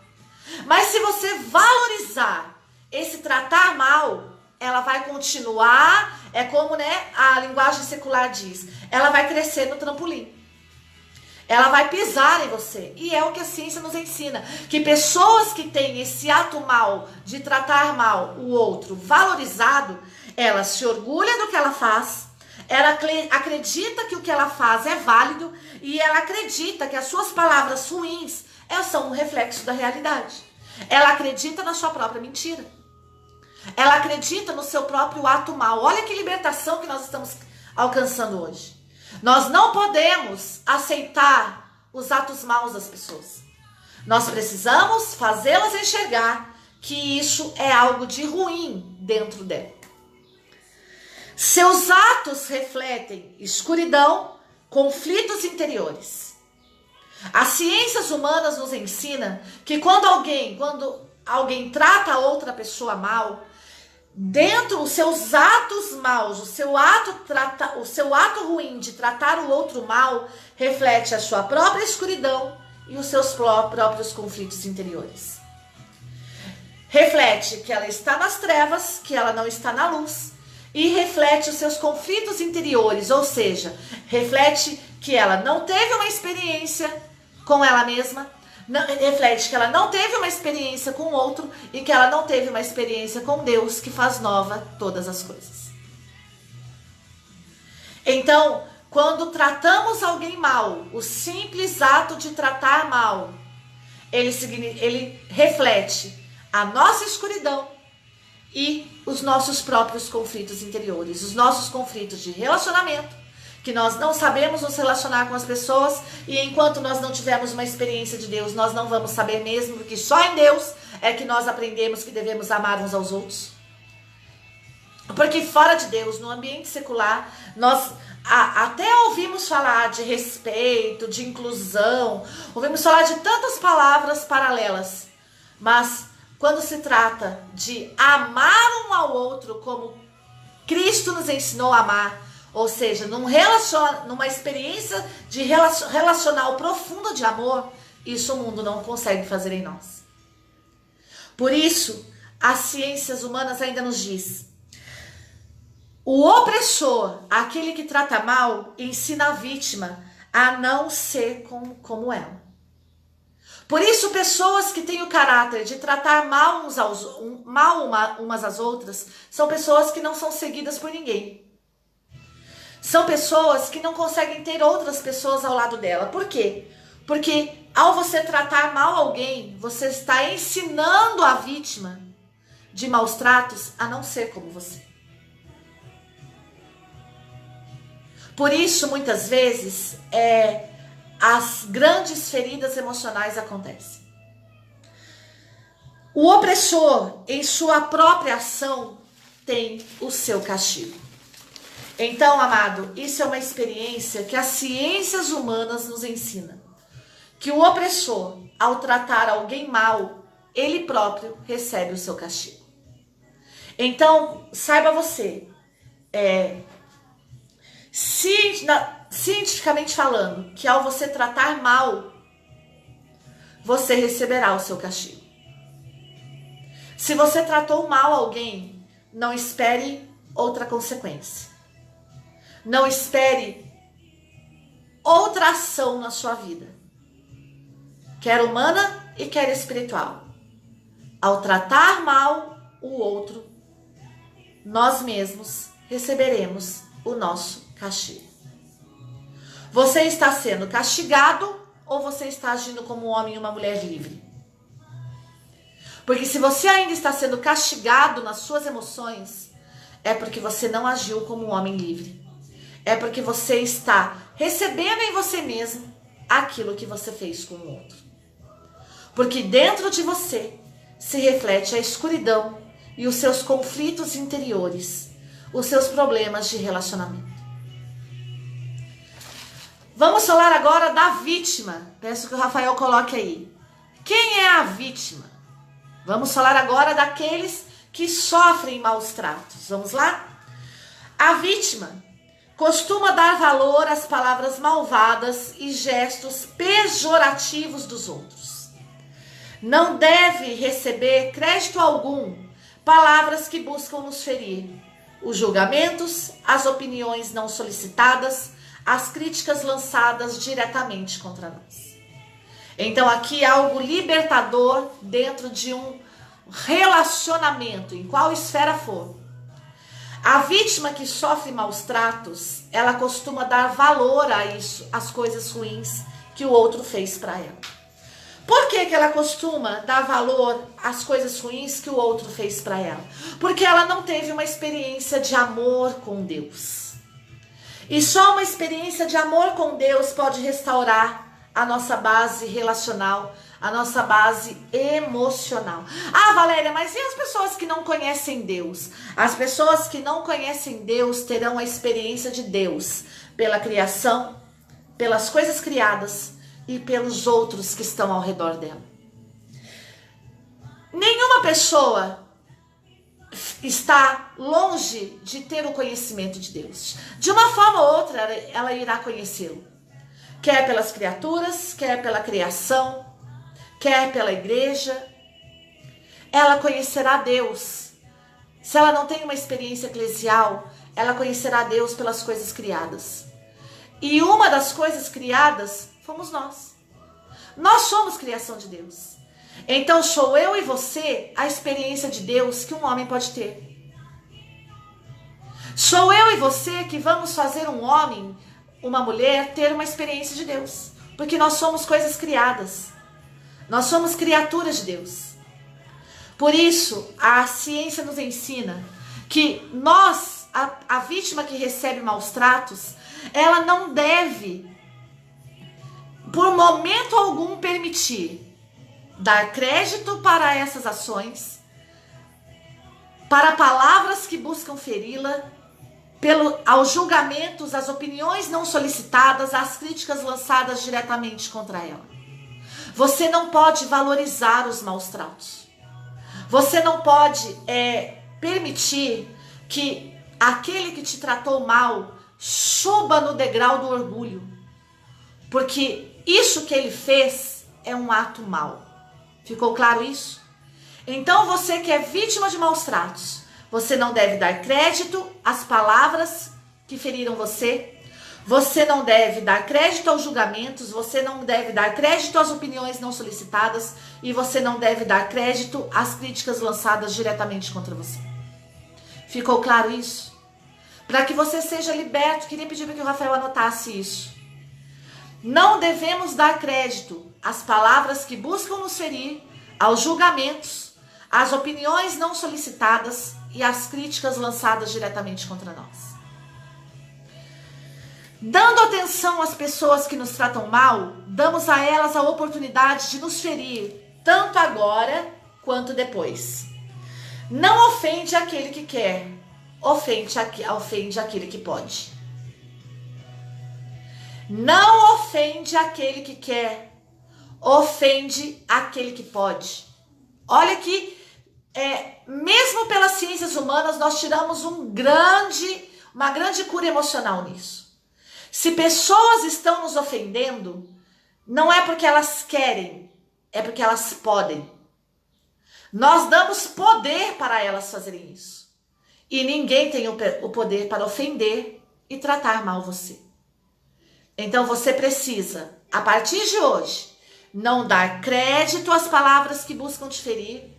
Mas se você valorizar esse tratar mal, ela vai continuar, é como a linguagem secular diz, ela vai crescer no trampolim. Ela vai pisar em você. E é o que a ciência nos ensina. Que pessoas que têm esse ato mal, de tratar mal o outro valorizado, ela se orgulha do que ela faz, ela acredita que o que ela faz é válido e ela acredita que as suas palavras ruins são um reflexo da realidade. Ela acredita na sua própria mentira. Ela acredita no seu próprio ato mal. Olha que libertação que nós estamos alcançando hoje. Nós não podemos aceitar os atos maus das pessoas. Nós precisamos fazê-las enxergar que isso é algo de ruim dentro dela. Seus atos refletem escuridão, conflitos interiores. As ciências humanas nos ensinam que quando alguém trata outra pessoa mal, dentro dos seus atos maus, o seu ato ruim de tratar o outro mal, reflete a sua própria escuridão e os seus próprios conflitos interiores. Reflete que ela está nas trevas, que ela não está na luz, e reflete os seus conflitos interiores, ou seja, reflete que ela não teve uma experiência com ela mesma, reflete que ela não teve uma experiência com o outro e que ela não teve uma experiência com Deus, que faz nova todas as coisas. Então, quando tratamos alguém mal, o simples ato de tratar mal, ele reflete a nossa escuridão e os nossos próprios conflitos interiores, os nossos conflitos de relacionamento, que nós não sabemos nos relacionar com as pessoas, e enquanto nós não tivermos uma experiência de Deus, nós não vamos saber mesmo, porque só em Deus é que nós aprendemos que devemos amar uns aos outros. Porque fora de Deus, no ambiente secular, nós até ouvimos falar de respeito, de inclusão, ouvimos falar de tantas palavras paralelas, mas quando se trata de amar um ao outro como Cristo nos ensinou a amar, ou seja, numa experiência de relacional profunda de amor, isso o mundo não consegue fazer em nós. Por isso, as ciências humanas ainda nos diz: o opressor, aquele que trata mal, ensina a vítima a não ser como ela. Por isso, pessoas que têm o caráter de tratar mal umas às outras, são pessoas que não são seguidas por ninguém. São pessoas que não conseguem ter outras pessoas ao lado dela. Por quê? Porque ao você tratar mal alguém, você está ensinando a vítima de maus tratos a não ser como você. Por isso, muitas vezes, as grandes feridas emocionais acontecem. O opressor, em sua própria ação, tem o seu castigo. Então, amado, isso é uma experiência que as ciências humanas nos ensinam. Que o opressor, ao tratar alguém mal, ele próprio recebe o seu castigo. Então, saiba você, cientificamente falando, que ao você tratar mal, você receberá o seu castigo. Se você tratou mal alguém, não espere outra consequência. Não espere outra ação na sua vida, quer humana e quer espiritual. Ao tratar mal o outro, nós mesmos receberemos o nosso castigo. Você está sendo castigado ou você está agindo como um homem e uma mulher livre? Porque se você ainda está sendo castigado nas suas emoções, é porque você não agiu como um homem livre. É porque você está recebendo em você mesmo aquilo que você fez com o outro. Porque dentro de você se reflete a escuridão e os seus conflitos interiores, os seus problemas de relacionamento. Vamos falar agora da vítima. Peço que o Rafael coloque aí. Quem é a vítima? Vamos falar agora daqueles que sofrem maus tratos. Vamos lá? A vítima costuma dar valor às palavras malvadas e gestos pejorativos dos outros. Não deve receber crédito algum palavras que buscam nos ferir, os julgamentos, as opiniões não solicitadas, as críticas lançadas diretamente contra nós. Então aqui há algo libertador dentro de um relacionamento, em qual esfera for. A vítima que sofre maus tratos, ela costuma dar valor a isso, às coisas ruins que o outro fez para ela. Por que ela costuma dar valor às coisas ruins que o outro fez para ela? Porque ela não teve uma experiência de amor com Deus. E só uma experiência de amor com Deus pode restaurar a nossa base relacional, a nossa base emocional. Ah, Valéria, mas e as pessoas que não conhecem Deus? As pessoas que não conhecem Deus terão a experiência de Deus pela criação, pelas coisas criadas e pelos outros que estão ao redor dela. Nenhuma pessoa está longe de ter o conhecimento de Deus. De uma forma ou outra, ela irá conhecê-lo. Quer pelas criaturas, quer pela criação, quer pela igreja. Ela conhecerá Deus. Se ela não tem uma experiência eclesial, ela conhecerá Deus pelas coisas criadas. E uma das coisas criadas fomos nós. Nós somos criação de Deus. Então sou eu e você a experiência de Deus que um homem pode ter. Sou eu e você que vamos fazer um homem, uma mulher, ter uma experiência de Deus. Porque nós somos coisas criadas. Nós somos criaturas de Deus. Por isso, a ciência nos ensina que nós, a vítima que recebe maus tratos, ela não deve, por momento algum, permitir dar crédito para essas ações, para palavras que buscam feri-la, aos julgamentos, às opiniões não solicitadas, às críticas lançadas diretamente contra ela. Você não pode valorizar os maus tratos. Você não pode permitir que aquele que te tratou mal suba no degrau do orgulho. Porque isso que ele fez é um ato mau. Ficou claro isso? Então você que é vítima de maus tratos, você não deve dar crédito às palavras que feriram você. Você não deve dar crédito aos julgamentos, você não deve dar crédito às opiniões não solicitadas e você não deve dar crédito às críticas lançadas diretamente contra você. Ficou claro isso? Para que você seja liberto, queria pedir para que o Rafael anotasse isso. Não devemos dar crédito às palavras que buscam nos ferir, aos julgamentos, às opiniões não solicitadas e às críticas lançadas diretamente contra nós. Dando atenção às pessoas que nos tratam mal, damos a elas a oportunidade de nos ferir, tanto agora quanto depois. Não ofende aquele que quer, ofende aquele que pode. Não ofende aquele que quer, ofende aquele que pode. Olha que, mesmo pelas ciências humanas, nós tiramos uma grande cura emocional nisso. Se pessoas estão nos ofendendo, não é porque elas querem, é porque elas podem. Nós damos poder para elas fazerem isso. E ninguém tem o poder para ofender e tratar mal você. Então você precisa, a partir de hoje, não dar crédito às palavras que buscam te ferir,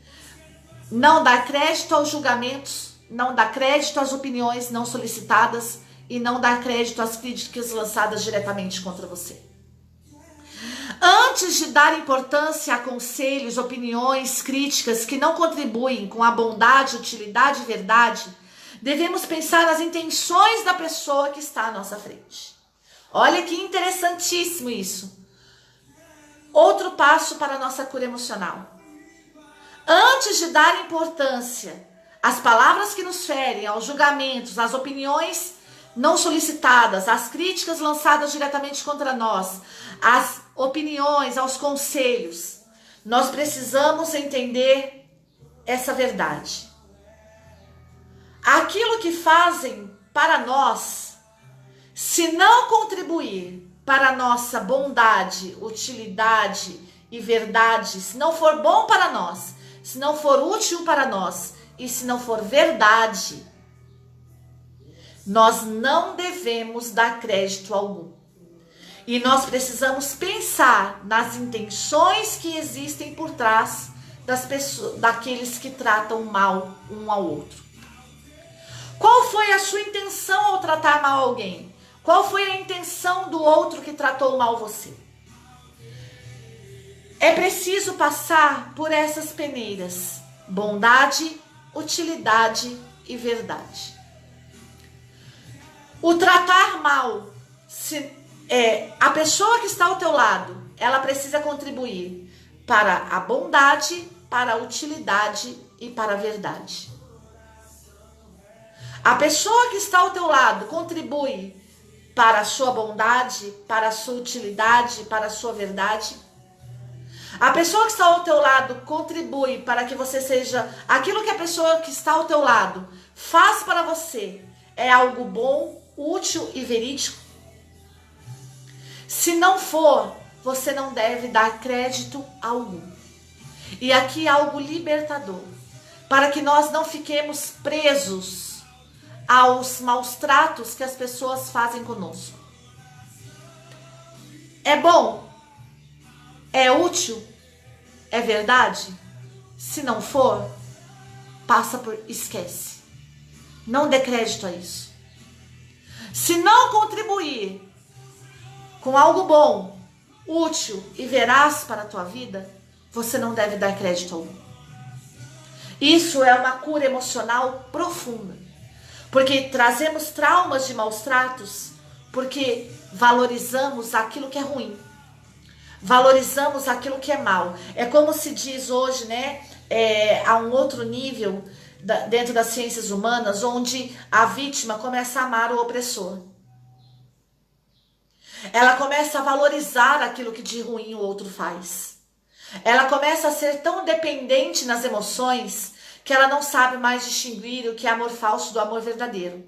não dar crédito aos julgamentos, não dar crédito às opiniões não solicitadas e não dar crédito às críticas lançadas diretamente contra você. Antes de dar importância a conselhos, opiniões, críticas que não contribuem com a bondade, utilidade e verdade, devemos pensar nas intenções da pessoa que está à nossa frente. Olha que interessantíssimo isso. Outro passo para a nossa cura emocional. Antes de dar importância às palavras que nos ferem, aos julgamentos, às opiniões não solicitadas, às críticas lançadas diretamente contra nós, às opiniões, aos conselhos, nós precisamos entender essa verdade. Aquilo que fazem para nós, se não contribuir para a nossa bondade, utilidade e verdade, se não for bom para nós, se não for útil para nós e se não for verdade, nós não devemos dar crédito algum. E nós precisamos pensar nas intenções que existem por trás das pessoas, daqueles que tratam mal um ao outro. Qual foi a sua intenção ao tratar mal alguém? Qual foi a intenção do outro que tratou mal você? É preciso passar por essas peneiras: bondade, utilidade e verdade. O tratar mal, a pessoa que está ao teu lado, ela precisa contribuir para a bondade, para a utilidade e para a verdade. A pessoa que está ao teu lado contribui para a sua bondade, para a sua utilidade, para a sua verdade. A pessoa que está ao teu lado contribui para que você seja aquilo que a pessoa que está ao teu lado faz para você. É algo bom, útil e verídico? Se não for, você não deve dar crédito algum. E aqui algo libertador, para que nós não fiquemos presos aos maus tratos que as pessoas fazem conosco. É bom? É útil? É verdade? Se não for, esquece. Não dê crédito a isso. Se não contribuir com algo bom, útil e veraz para a tua vida, você não deve dar crédito algum. Isso é uma cura emocional profunda. Porque trazemos traumas de maus tratos, porque valorizamos aquilo que é ruim. Valorizamos aquilo que é mal. É como se diz hoje, né? A um outro nível dentro das ciências humanas, onde a vítima começa a amar o opressor. Ela começa a valorizar aquilo que de ruim o outro faz. Ela começa a ser tão dependente nas emoções que ela não sabe mais distinguir o que é amor falso do amor verdadeiro.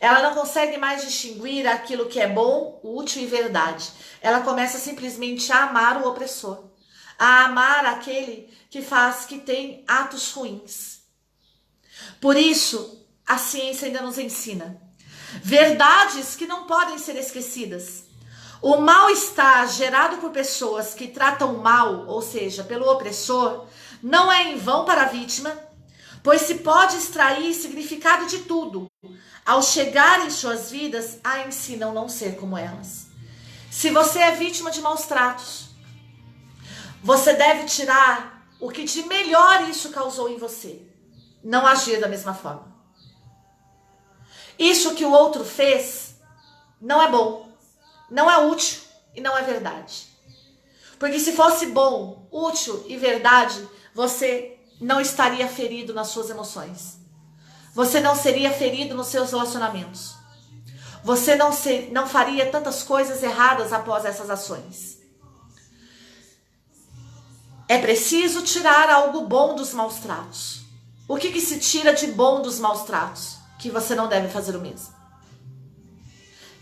Ela não consegue mais distinguir aquilo que é bom, útil e verdade. Ela começa simplesmente a amar o opressor, a amar aquele que tem atos ruins. Por isso, a ciência ainda nos ensina verdades que não podem ser esquecidas. O mal-estar gerado por pessoas que tratam mal, ou seja, pelo opressor, não é em vão para a vítima, pois se pode extrair significado de tudo. Ao chegar em suas vidas, a ensinam não ser como elas. Se você é vítima de maus tratos, você deve tirar o que de melhor isso causou em você. Não agir da mesma forma. Isso que o outro fez não é bom, não é útil e não é verdade. Porque se fosse bom, útil e verdade, você não estaria ferido nas suas emoções. Você não seria ferido nos seus relacionamentos. Você não faria tantas coisas erradas após essas ações. É preciso tirar algo bom dos maus tratos. O que se tira de bom dos maus tratos? Que você não deve fazer o mesmo.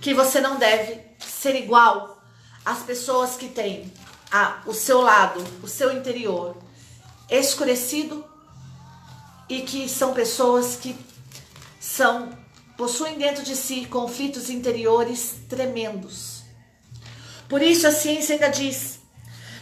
Que você não deve ser igual às pessoas que têm o seu lado, o seu interior escurecido e que são pessoas que possuem dentro de si conflitos interiores tremendos. Por isso a ciência ainda diz: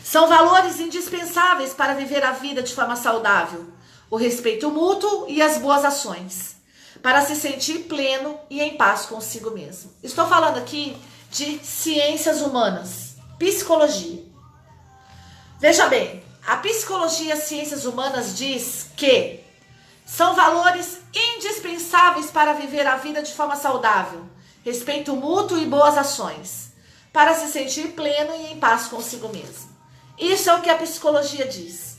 são valores indispensáveis para viver a vida de forma saudável, o respeito mútuo e as boas ações, para se sentir pleno e em paz consigo mesmo. Estou falando aqui de ciências humanas, psicologia. Veja bem, a psicologia e as ciências humanas diz que são valores indispensáveis para viver a vida de forma saudável, respeito mútuo e boas ações, para se sentir pleno e em paz consigo mesmo. Isso é o que a psicologia diz.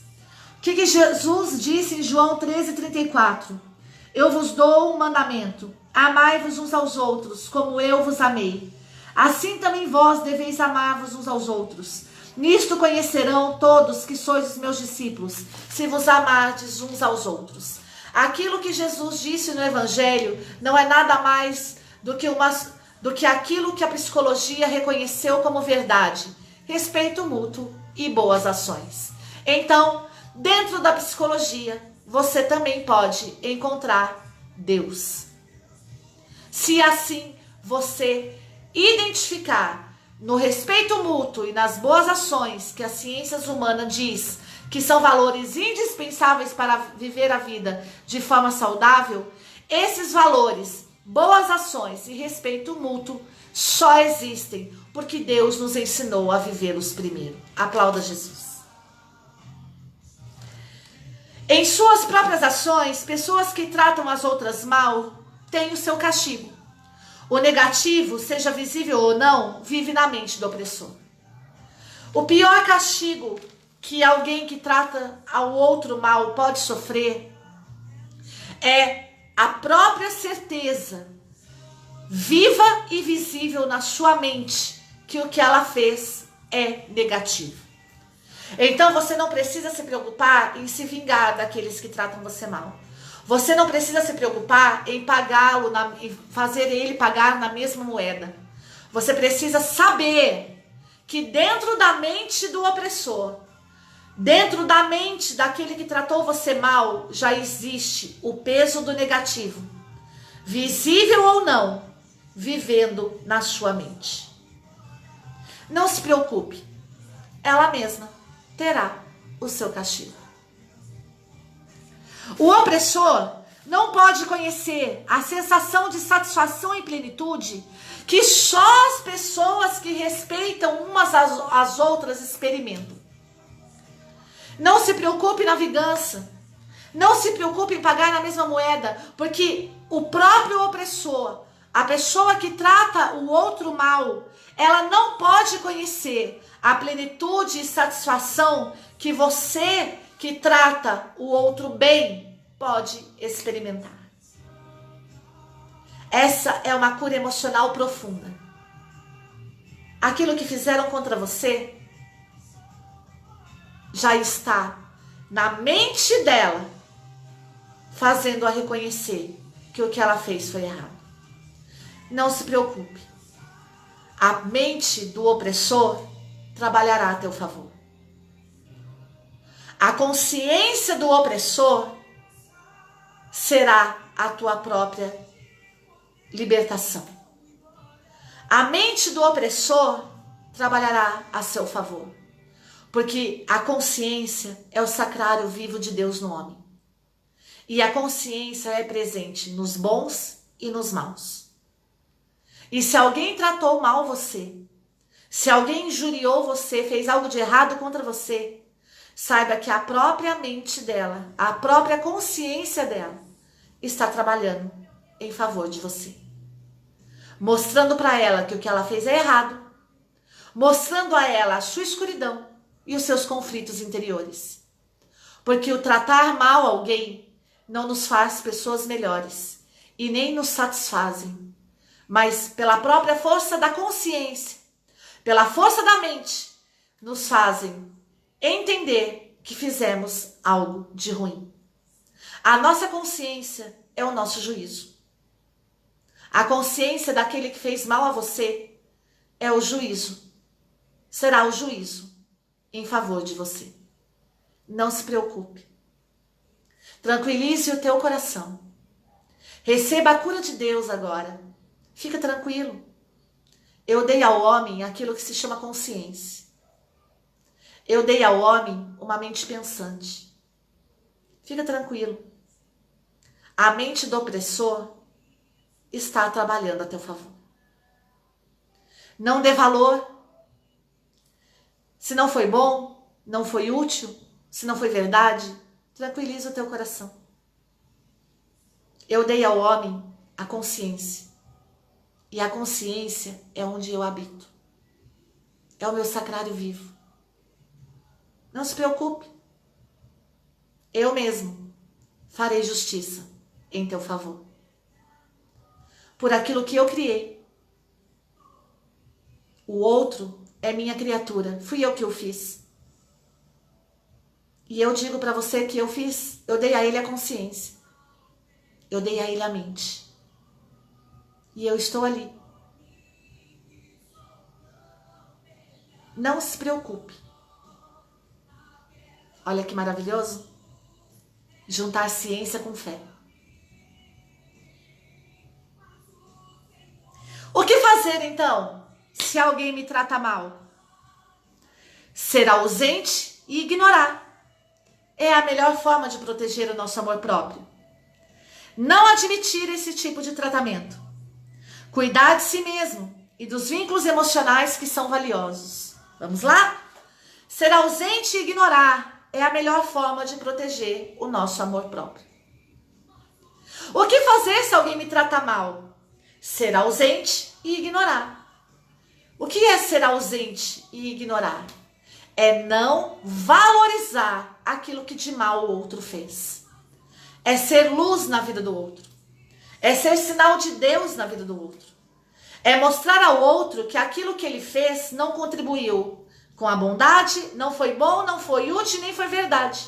O que Jesus disse em João 13,34? Eu vos dou um mandamento: amai-vos uns aos outros, como eu vos amei. Assim também vós deveis amar-vos uns aos outros. Nisto conhecerão todos que sois os meus discípulos, se vos amardes uns aos outros. Aquilo que Jesus disse no Evangelho não é nada mais do que aquilo que a psicologia reconheceu como verdade: respeito mútuo e boas ações. Então, dentro da psicologia, você também pode encontrar Deus. Se assim você identificar no respeito mútuo e nas boas ações que as ciências humanas diz que são valores indispensáveis para viver a vida de forma saudável, esses valores, boas ações e respeito mútuo só existem porque Deus nos ensinou a vivê-los primeiro. Aplauda Jesus. Em suas próprias ações, pessoas que tratam as outras mal têm o seu castigo. O negativo, seja visível ou não, vive na mente do opressor. O pior castigo que alguém que trata ao outro mal pode sofrer é a própria certeza, viva e visível na sua mente, que o que ela fez é negativo. Então você não precisa se preocupar em se vingar daqueles que tratam você mal. Você não precisa se preocupar em pagá-lo, em fazer ele pagar na mesma moeda. Você precisa saber que dentro da mente do opressor, dentro da mente daquele que tratou você mal, já existe o peso do negativo, visível ou não, vivendo na sua mente. Não se preocupe, ela mesma terá o seu castigo. O opressor não pode conhecer a sensação de satisfação e plenitude que só as pessoas que respeitam umas às outras experimentam. Não se preocupe na vingança. Não se preocupe em pagar na mesma moeda, porque o próprio opressor, a pessoa que trata o outro mal, ela não pode conhecer a plenitude e satisfação que você que trata o outro bem pode experimentar. Essa é uma cura emocional profunda. Aquilo que fizeram contra você já está na mente dela, fazendo-a reconhecer que o que ela fez foi errado. Não se preocupe. A mente do opressor trabalhará a teu favor. A consciência do opressor será a tua própria libertação. A mente do opressor trabalhará a seu favor, porque a consciência é o sacrário vivo de Deus no homem. E a consciência é presente nos bons e nos maus. E se alguém tratou mal você, se alguém injuriou você, fez algo de errado contra você, saiba que a própria mente dela, a própria consciência dela, está trabalhando em favor de você. Mostrando para ela que o que ela fez é errado, mostrando a ela a sua escuridão e os seus conflitos interiores. Porque o tratar mal alguém não nos faz pessoas melhores e nem nos satisfazem, mas pela própria força da consciência, pela força da mente, nos fazem entender que fizemos algo de ruim. A nossa consciência é o nosso juízo. A consciência daquele que fez mal a você é o juízo. Será o juízo em favor de você. Não se preocupe. Tranquilize o teu coração. Receba a cura de Deus agora. Fica tranquilo. Eu dei ao homem aquilo que se chama consciência. Eu dei ao homem uma mente pensante. Fica tranquilo. A mente do opressor está trabalhando a teu favor. Não dê valor. Se não foi bom, não foi útil, se não foi verdade, tranquiliza o teu coração. Eu dei ao homem a consciência. E a consciência é onde eu habito. É o meu sacrário vivo. Não se preocupe. Eu mesmo farei justiça em teu favor. Por aquilo que eu criei. O outro é minha criatura. Fui eu que o fiz. E eu digo para você que eu fiz, eu dei a ele a consciência. Eu dei a ele a mente. E eu estou ali. Não se preocupe. Olha que maravilhoso. Juntar ciência com fé. O que fazer então, se alguém me trata mal? Ser ausente e ignorar. É a melhor forma de proteger o nosso amor próprio. Não admitir esse tipo de tratamento. Cuidar de si mesmo e dos vínculos emocionais que são valiosos. Vamos lá? Ser ausente e ignorar é a melhor forma de proteger o nosso amor próprio. O que fazer se alguém me trata mal? Ser ausente e ignorar. O que é ser ausente e ignorar? É não valorizar aquilo que de mal o outro fez. É ser luz na vida do outro. É ser sinal de Deus na vida do outro. É mostrar ao outro que aquilo que ele fez não contribuiu com a bondade, não foi bom, não foi útil, nem foi verdade.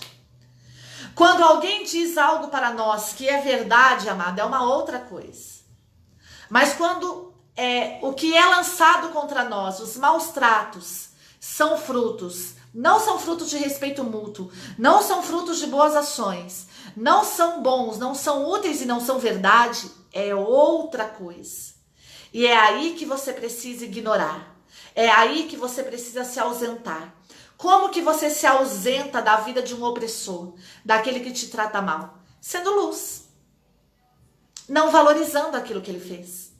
Quando alguém diz algo para nós que é verdade, amado, é uma outra coisa. Mas quando o que é lançado contra nós, os maus tratos, são frutos, não são frutos de respeito mútuo, não são frutos de boas ações, não são bons, não são úteis e não são verdade, é outra coisa. E é aí que você precisa ignorar. É aí que você precisa se ausentar. Como que você se ausenta da vida de um opressor, daquele que te trata mal? Sendo luz. Não valorizando aquilo que ele fez.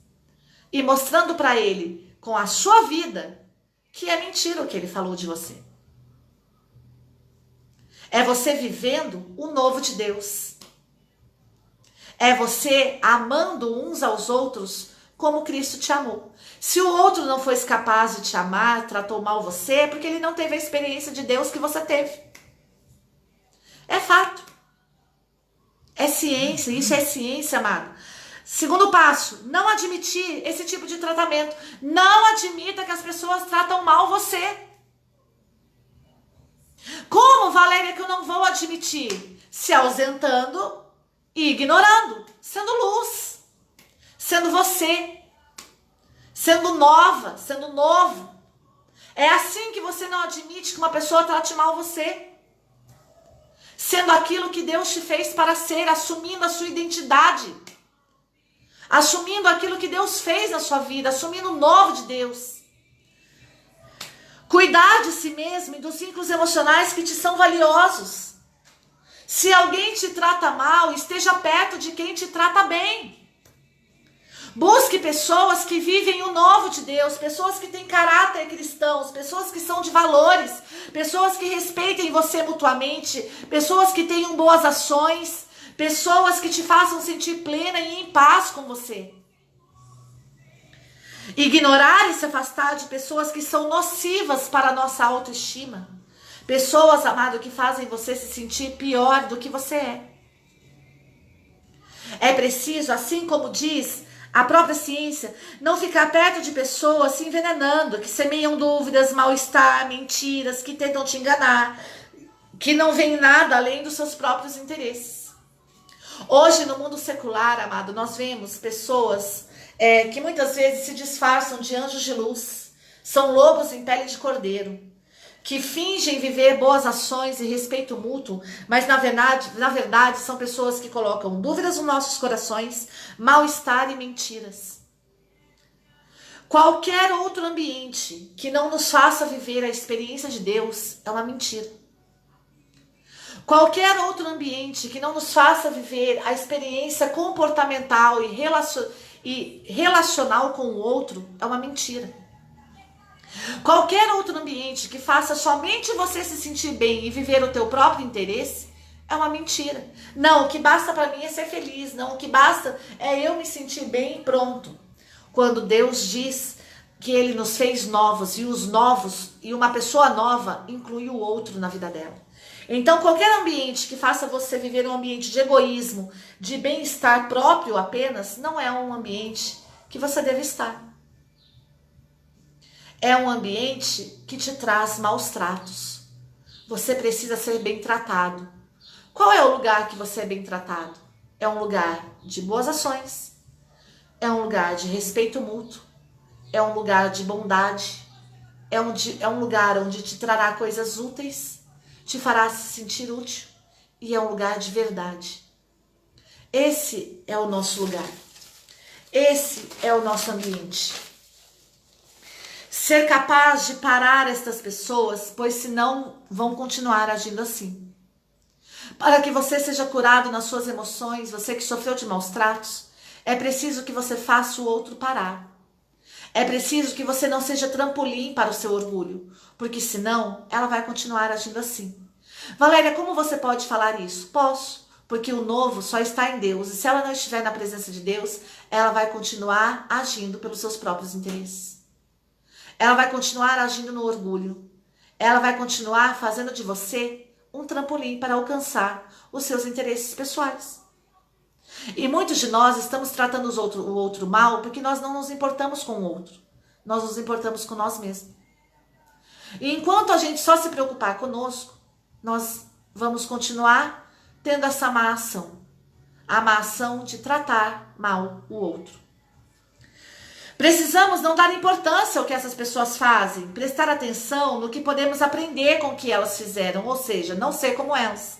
E mostrando para ele, com a sua vida, que é mentira o que ele falou de você. É você vivendo o novo de Deus. É você amando uns aos outros como Cristo te amou. Se o outro não foi capaz de te amar, tratou mal você, é porque ele não teve a experiência de Deus que você teve. É fato. É ciência, isso é ciência, amado. Segundo passo, não admitir esse tipo de tratamento. Não admita que as pessoas tratam mal você. Como, Valéria, que eu não vou admitir? Se ausentando e ignorando, sendo luz, sendo você, sendo nova, sendo novo. É assim que você não admite que uma pessoa trate mal você. Sendo aquilo que Deus te fez para ser, assumindo a sua identidade. Assumindo aquilo que Deus fez na sua vida, assumindo o novo de Deus. Cuidar de si mesmo e dos vínculos emocionais que te são valiosos. Se alguém te trata mal, esteja perto de quem te trata bem. Busque pessoas que vivem o novo de Deus, pessoas que têm caráter cristãos, pessoas que são de valores, pessoas que respeitem você mutuamente, pessoas que tenham boas ações, pessoas que te façam sentir plena e em paz com você. Ignorar e se afastar de pessoas que são nocivas para a nossa autoestima. Pessoas, amado, que fazem você se sentir pior do que você é. É preciso, assim como diz a própria ciência, não ficar perto de pessoas se envenenando, que semeiam dúvidas, mal-estar, mentiras, que tentam te enganar, que não veem nada além dos seus próprios interesses. Hoje, no mundo secular, amado, nós vemos pessoas que muitas vezes se disfarçam de anjos de luz, são lobos em pele de cordeiro, que fingem viver boas ações e respeito mútuo, mas na verdade são pessoas que colocam dúvidas nos nossos corações, mal-estar e mentiras. Qualquer outro ambiente que não nos faça viver a experiência de Deus é uma mentira. Qualquer outro ambiente que não nos faça viver a experiência comportamental e relacional com o outro é uma mentira. Qualquer outro ambiente que faça somente você se sentir bem e viver o teu próprio interesse é uma mentira. Não, o que basta para mim é ser feliz. Não, o que basta é eu me sentir bem e pronto. Quando Deus diz que Ele nos fez novos e os novos e uma pessoa nova inclui o outro na vida dela. Então, qualquer ambiente que faça você viver um ambiente de egoísmo, de bem-estar próprio apenas, não é um ambiente que você deve estar. É um ambiente que te traz maus tratos. Você precisa ser bem tratado. Qual é o lugar que você é bem tratado? É um lugar de boas ações. É um lugar de respeito mútuo. É um lugar de bondade. É um lugar onde te trará coisas úteis. Te fará se sentir útil. E é um lugar de verdade. Esse é o nosso lugar. Esse é o nosso ambiente. Ser capaz de parar estas pessoas, pois senão vão continuar agindo assim. Para que você seja curado nas suas emoções, você que sofreu de maus tratos, é preciso que você faça o outro parar. É preciso que você não seja trampolim para o seu orgulho, porque senão ela vai continuar agindo assim. Valéria, como você pode falar isso? Posso, porque o novo só está em Deus, e se ela não estiver na presença de Deus, ela vai continuar agindo pelos seus próprios interesses. Ela vai continuar agindo no orgulho. Ela vai continuar fazendo de você um trampolim para alcançar os seus interesses pessoais. E muitos de nós estamos tratando o outro mal porque nós não nos importamos com o outro. Nós nos importamos com nós mesmos. E enquanto a gente só se preocupar conosco, nós vamos continuar tendo essa má ação. A má ação de tratar mal o outro. Precisamos não dar importância ao que essas pessoas fazem, prestar atenção no que podemos aprender com o que elas fizeram, ou seja, não ser como elas.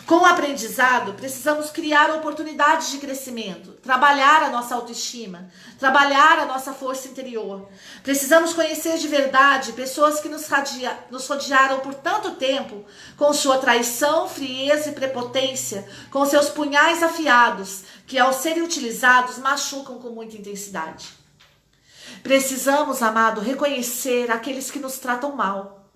Com o aprendizado, precisamos criar oportunidades de crescimento, trabalhar a nossa autoestima, trabalhar a nossa força interior. Precisamos conhecer de verdade pessoas que nos rodearam por tanto tempo, com sua traição, frieza e prepotência, com seus punhais afiados, que ao serem utilizados machucam com muita intensidade. Precisamos, amado, reconhecer aqueles que nos tratam mal.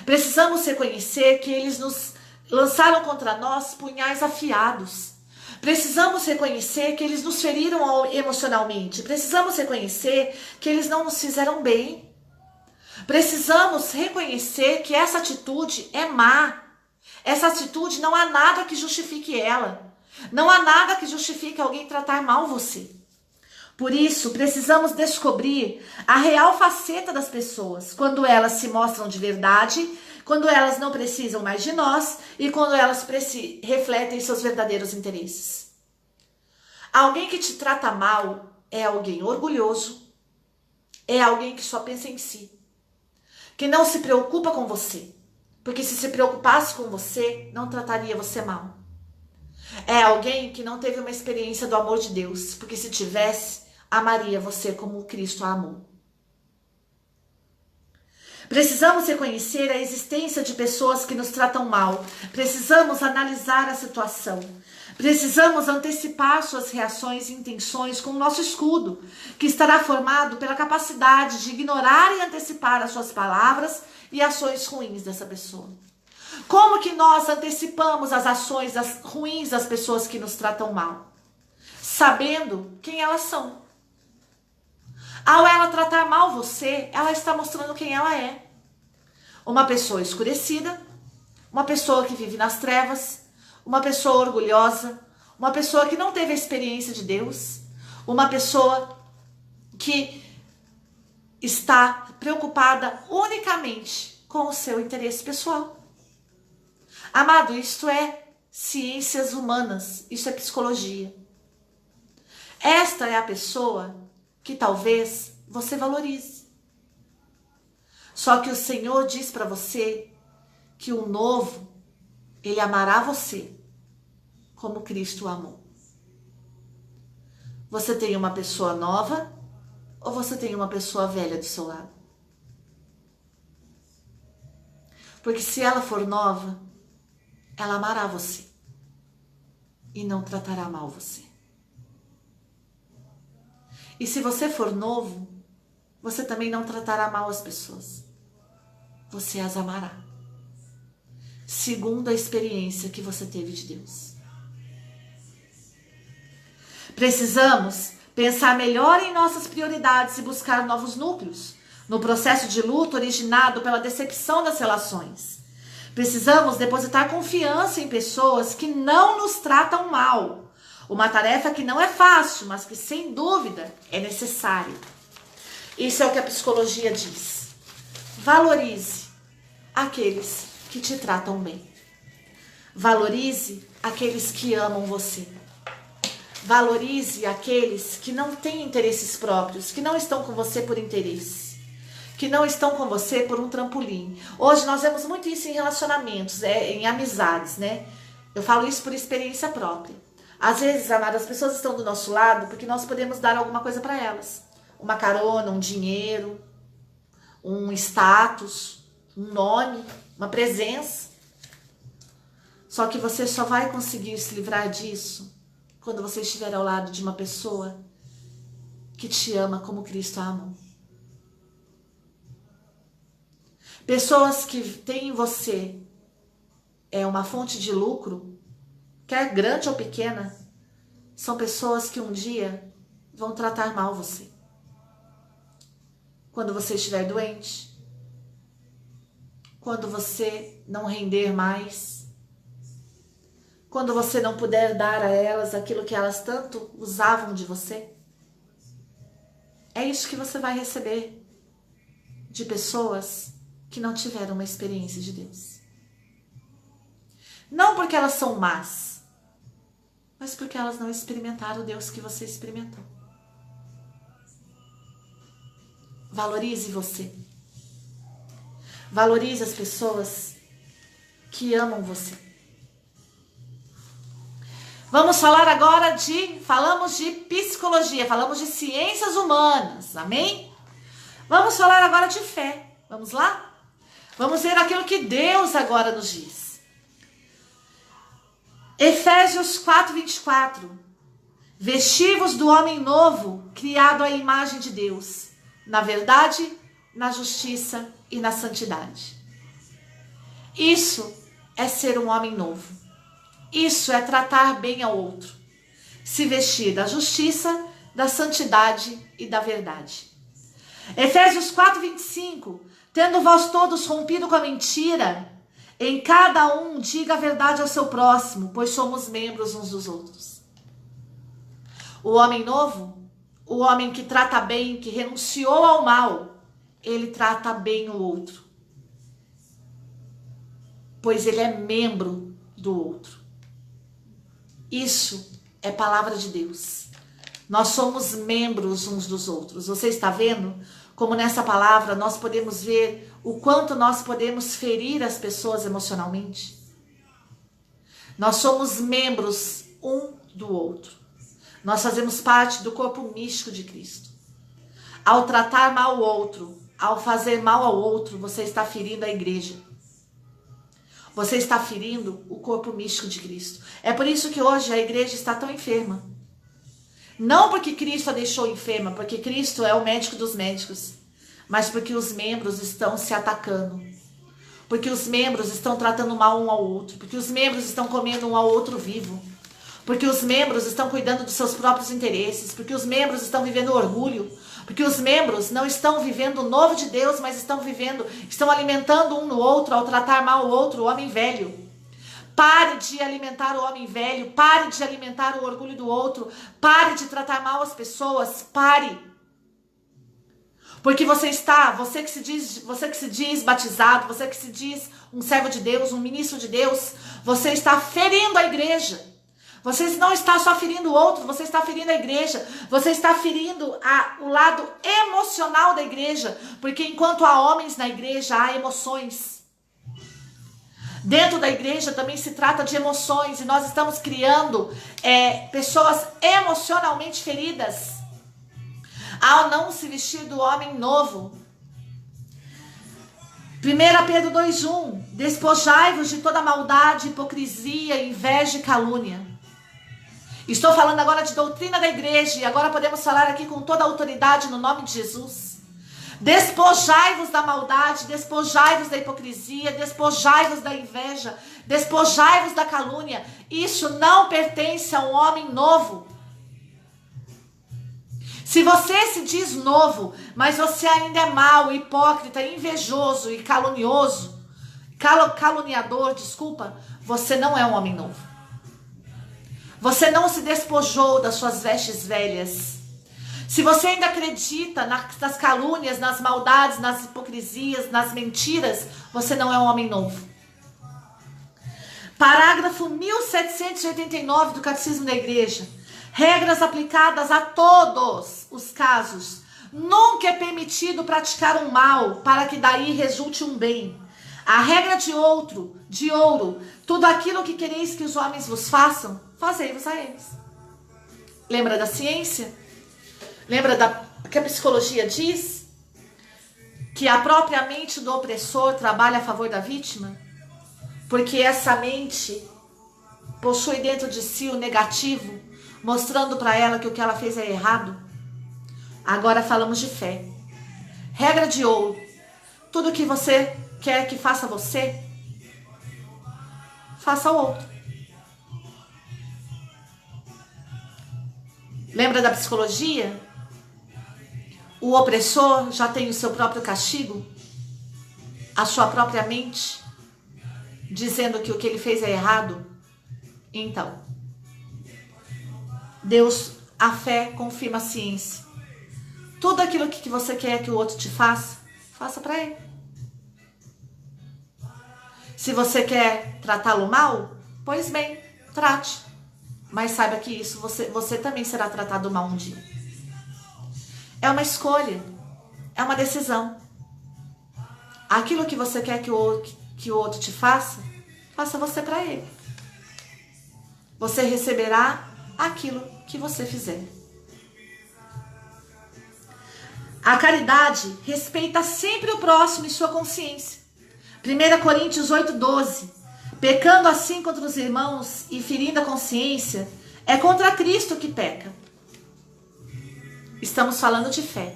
Precisamos reconhecer que eles nos lançaram contra nós punhais afiados. Precisamos reconhecer que eles nos feriram emocionalmente. Precisamos reconhecer que eles não nos fizeram bem. Precisamos reconhecer que essa atitude é má. Essa atitude não há nada que justifique ela. Não há nada que justifique alguém tratar mal você. Por isso, precisamos descobrir a real faceta das pessoas, quando elas se mostram de verdade, quando elas não precisam mais de nós e quando elas refletem seus verdadeiros interesses. Alguém que te trata mal é alguém orgulhoso, é alguém que só pensa em si, que não se preocupa com você, porque se preocupasse com você, não trataria você mal. É alguém que não teve uma experiência do amor de Deus, porque se tivesse, amaria você como Cristo a amou. Precisamos reconhecer a existência de pessoas que nos tratam mal. Precisamos analisar a situação. Precisamos antecipar suas reações e intenções com o nosso escudo, que estará formado pela capacidade de ignorar e antecipar as suas palavras e ações ruins dessa pessoa. Como que nós antecipamos as ações ruins das pessoas que nos tratam mal? Sabendo quem elas são. Ao ela tratar mal você, ela está mostrando quem ela é. Uma pessoa escurecida, uma pessoa que vive nas trevas, uma pessoa orgulhosa, uma pessoa que não teve a experiência de Deus, uma pessoa que está preocupada unicamente com o seu interesse pessoal. Amado, isto é ciências humanas, isso é psicologia. Esta é a pessoa que talvez você valorize. Só que o Senhor diz para você que o novo, ele amará você como Cristo o amou. Você tem uma pessoa nova ou você tem uma pessoa velha do seu lado? Porque se ela for nova, ela amará você e não tratará mal você. E se você for novo, você também não tratará mal as pessoas. Você as amará, segundo a experiência que você teve de Deus. Precisamos pensar melhor em nossas prioridades e buscar novos núcleos, no processo de luto originado pela decepção das relações. Precisamos depositar confiança em pessoas que não nos tratam mal. Uma tarefa que não é fácil, mas que sem dúvida é necessária. Isso é o que a psicologia diz. Valorize aqueles que te tratam bem. Valorize aqueles que amam você. Valorize aqueles que não têm interesses próprios, que não estão com você por interesse, que não estão com você por um trampolim. Hoje nós vemos muito isso em relacionamentos, em amizades, né? Eu falo isso por experiência própria. Às vezes, amadas, as pessoas estão do nosso lado porque nós podemos dar alguma coisa para elas. Uma carona, um dinheiro, um status, um nome, uma presença. Só que você só vai conseguir se livrar disso quando você estiver ao lado de uma pessoa que te ama como Cristo a amou. Pessoas que têm em você uma fonte de lucro, quer grande ou pequena, são pessoas que um dia vão tratar mal você. Quando você estiver doente, quando você não render mais, quando você não puder dar a elas aquilo que elas tanto usavam de você, é isso que você vai receber de pessoas que não tiveram uma experiência de Deus. Não porque elas são más, mas porque elas não experimentaram o Deus que você experimentou. Valorize você. Valorize as pessoas que amam você. Vamos falar agora falamos de psicologia, falamos de ciências humanas, amém? Vamos falar agora de fé, vamos lá? Vamos ver aquilo que Deus agora nos diz. Efésios 4:24. Vestivos do homem novo, criado à imagem de Deus, na verdade, na justiça e na santidade. Isso é ser um homem novo. Isso é tratar bem ao outro. Se vestir da justiça, da santidade e da verdade. Efésios 4:25. Tendo vós todos rompido com a mentira, em cada um diga a verdade ao seu próximo, pois somos membros uns dos outros. O homem novo, o homem que trata bem, que renunciou ao mal, ele trata bem o outro, pois ele é membro do outro. Isso é palavra de Deus. Nós somos membros uns dos outros. Você está vendo como nessa palavra nós podemos ver o quanto nós podemos ferir as pessoas emocionalmente? Nós somos membros um do outro. Nós fazemos parte do corpo místico de Cristo. Ao tratar mal o outro, ao fazer mal ao outro, você está ferindo a igreja. Você está ferindo o corpo místico de Cristo. É por isso que hoje a igreja está tão enferma. Não porque Cristo a deixou enferma, porque Cristo é o médico dos médicos, mas porque os membros estão se atacando. Porque os membros estão tratando mal um ao outro. Porque os membros estão comendo um ao outro vivo. Porque os membros estão cuidando dos seus próprios interesses. Porque os membros estão vivendo orgulho. Porque os membros não estão vivendo o novo de Deus, mas estão alimentando um no outro ao tratar mal o outro, o homem velho. Pare de alimentar o homem velho, pare de alimentar o orgulho do outro, pare de tratar mal as pessoas, pare. Porque você que se diz batizado, você que se diz um servo de Deus, um ministro de Deus, você está ferindo a igreja. Você não está só ferindo o outro, você está ferindo a igreja. Você está ferindo o lado emocional da igreja. Porque enquanto há homens na igreja, há emoções. Dentro da igreja também se trata de emoções. E nós estamos criando pessoas emocionalmente feridas. Ao não se vestir do homem novo. 1 Pedro 2:1. Despojai-vos de toda maldade, hipocrisia, inveja e calúnia. Estou falando agora de doutrina da igreja. E agora podemos falar aqui com toda a autoridade no nome de Jesus. Despojai-vos da maldade, despojai-vos da hipocrisia, despojai-vos da inveja, despojai-vos da calúnia. Isso não pertence a um homem novo. Se você se diz novo, mas você ainda é mau, hipócrita, invejoso e caluniador, você não é um homem novo. Você não se despojou das suas vestes velhas. Se você ainda acredita nas calúnias, nas maldades, nas hipocrisias, nas mentiras, você não é um homem novo. Parágrafo 1789 do Catecismo da Igreja. Regras aplicadas a todos os casos. Nunca é permitido praticar um mal para que daí resulte um bem. A regra de ouro, tudo aquilo que quereis que os homens vos façam, fazei-vos a eles. Lembra da ciência? Lembra que a psicologia diz? Que a própria mente do opressor trabalha a favor da vítima? Porque essa mente possui dentro de si o negativo, mostrando para ela que o que ela fez é errado. Agora falamos de fé. Regra de ouro. Tudo que você quer que faça você, faça ao outro. Lembra da psicologia? O opressor já tem o seu próprio castigo, a sua própria mente, dizendo que o que ele fez é errado. Então, a fé confirma a ciência. Tudo aquilo que você quer que o outro te faça, faça para ele. Se você quer tratá-lo mal, pois bem, trate. Mas saiba que isso você também será tratado mal um dia. É uma escolha, é uma decisão. Aquilo que você quer que o outro te faça, faça você para ele. Você receberá aquilo que você fizer. A caridade respeita sempre o próximo e sua consciência. 1 Coríntios 8:12. Pecando assim contra os irmãos e ferindo a consciência, é contra Cristo que peca. Estamos falando de fé.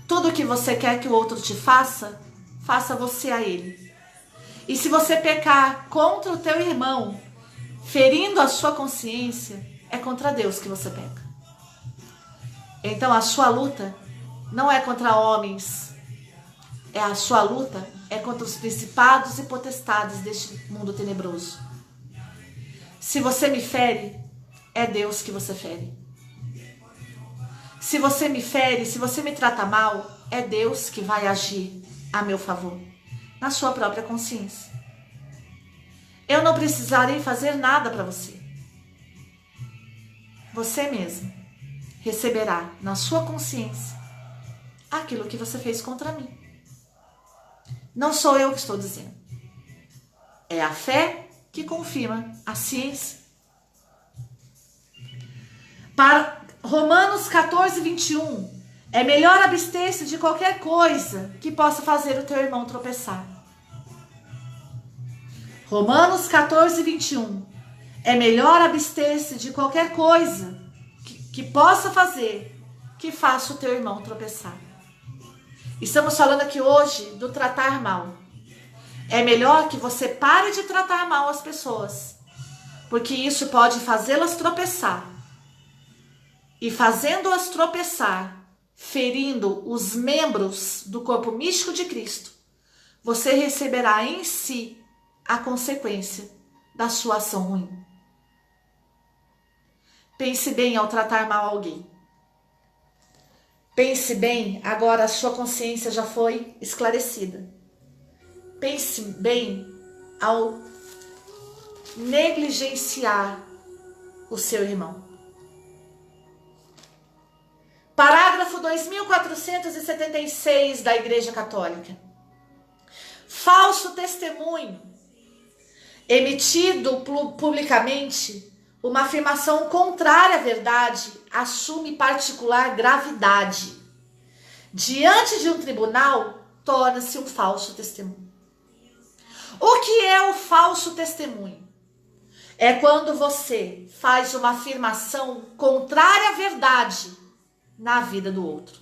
Tudo que você quer que o outro te faça, faça você a ele. E se você pecar contra o teu irmão, ferindo a sua consciência, é contra Deus que você peca. Então a sua luta não é contra homens, a sua luta é contra os principados e potestades deste mundo tenebroso. Se você me fere, é Deus que você fere. Se você me fere, se você me trata mal, é Deus que vai agir a meu favor, na sua própria consciência. Eu não precisarei fazer nada para você. Você mesmo receberá na sua consciência aquilo que você fez contra mim. Não sou eu que estou dizendo. É a fé que confirma a ciência. Para Romanos 14:21, é melhor abster-se de qualquer coisa que possa fazer o teu irmão tropeçar. Romanos 14:21, é melhor abster-se de qualquer coisa que possa fazer que faça o teu irmão tropeçar. Estamos falando aqui hoje do tratar mal. É melhor que você pare de tratar mal as pessoas, porque isso pode fazê-las tropeçar. E fazendo-as tropeçar, ferindo os membros do corpo místico de Cristo, você receberá em si a consequência da sua ação ruim. Pense bem ao tratar mal alguém. Pense bem, agora a sua consciência já foi esclarecida. Pense bem ao negligenciar o seu irmão. Parágrafo 2476 da Igreja Católica. Falso testemunho emitido publicamente, uma afirmação contrária à verdade assume particular gravidade. Diante de um tribunal, torna-se um falso testemunho. O que é o falso testemunho? É quando você faz uma afirmação contrária à verdade na vida do outro.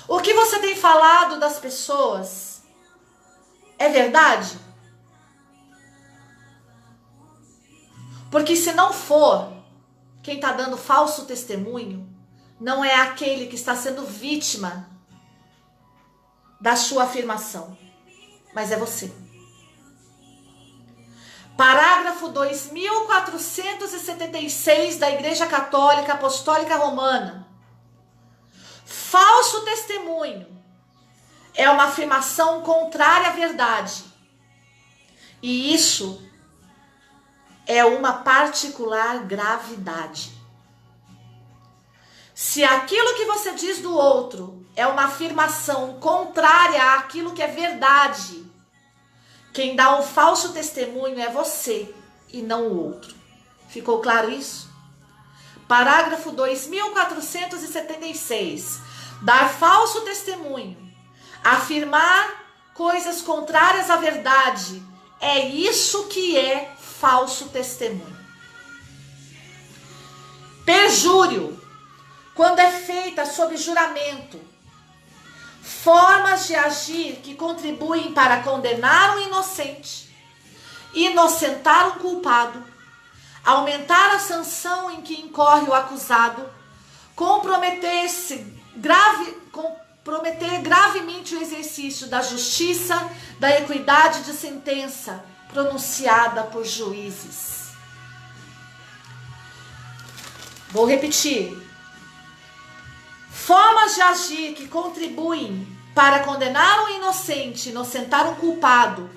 O que você tem falado das pessoas é verdade? Porque se não for, quem está dando falso testemunho não é aquele que está sendo vítima da sua afirmação, mas é você. Parágrafo 2476 da Igreja Católica Apostólica Romana. Falso testemunho é uma afirmação contrária à verdade. E isso é uma particular gravidade. Se aquilo que você diz do outro é uma afirmação contrária àquilo que é verdade, quem dá um falso testemunho é você e não o outro. Ficou claro isso? Parágrafo 2476. Dar falso testemunho, afirmar coisas contrárias à verdade, é isso que é falso testemunho. Perjúrio, quando é feita sob juramento, formas de agir que contribuem para condenar um inocente, inocentar um culpado, aumentar a sanção em que incorre o acusado, comprometer gravemente o exercício da justiça, da equidade de sentença pronunciada por juízes. Vou repetir. Formas de agir que contribuem para condenar um inocente, inocentar um culpado,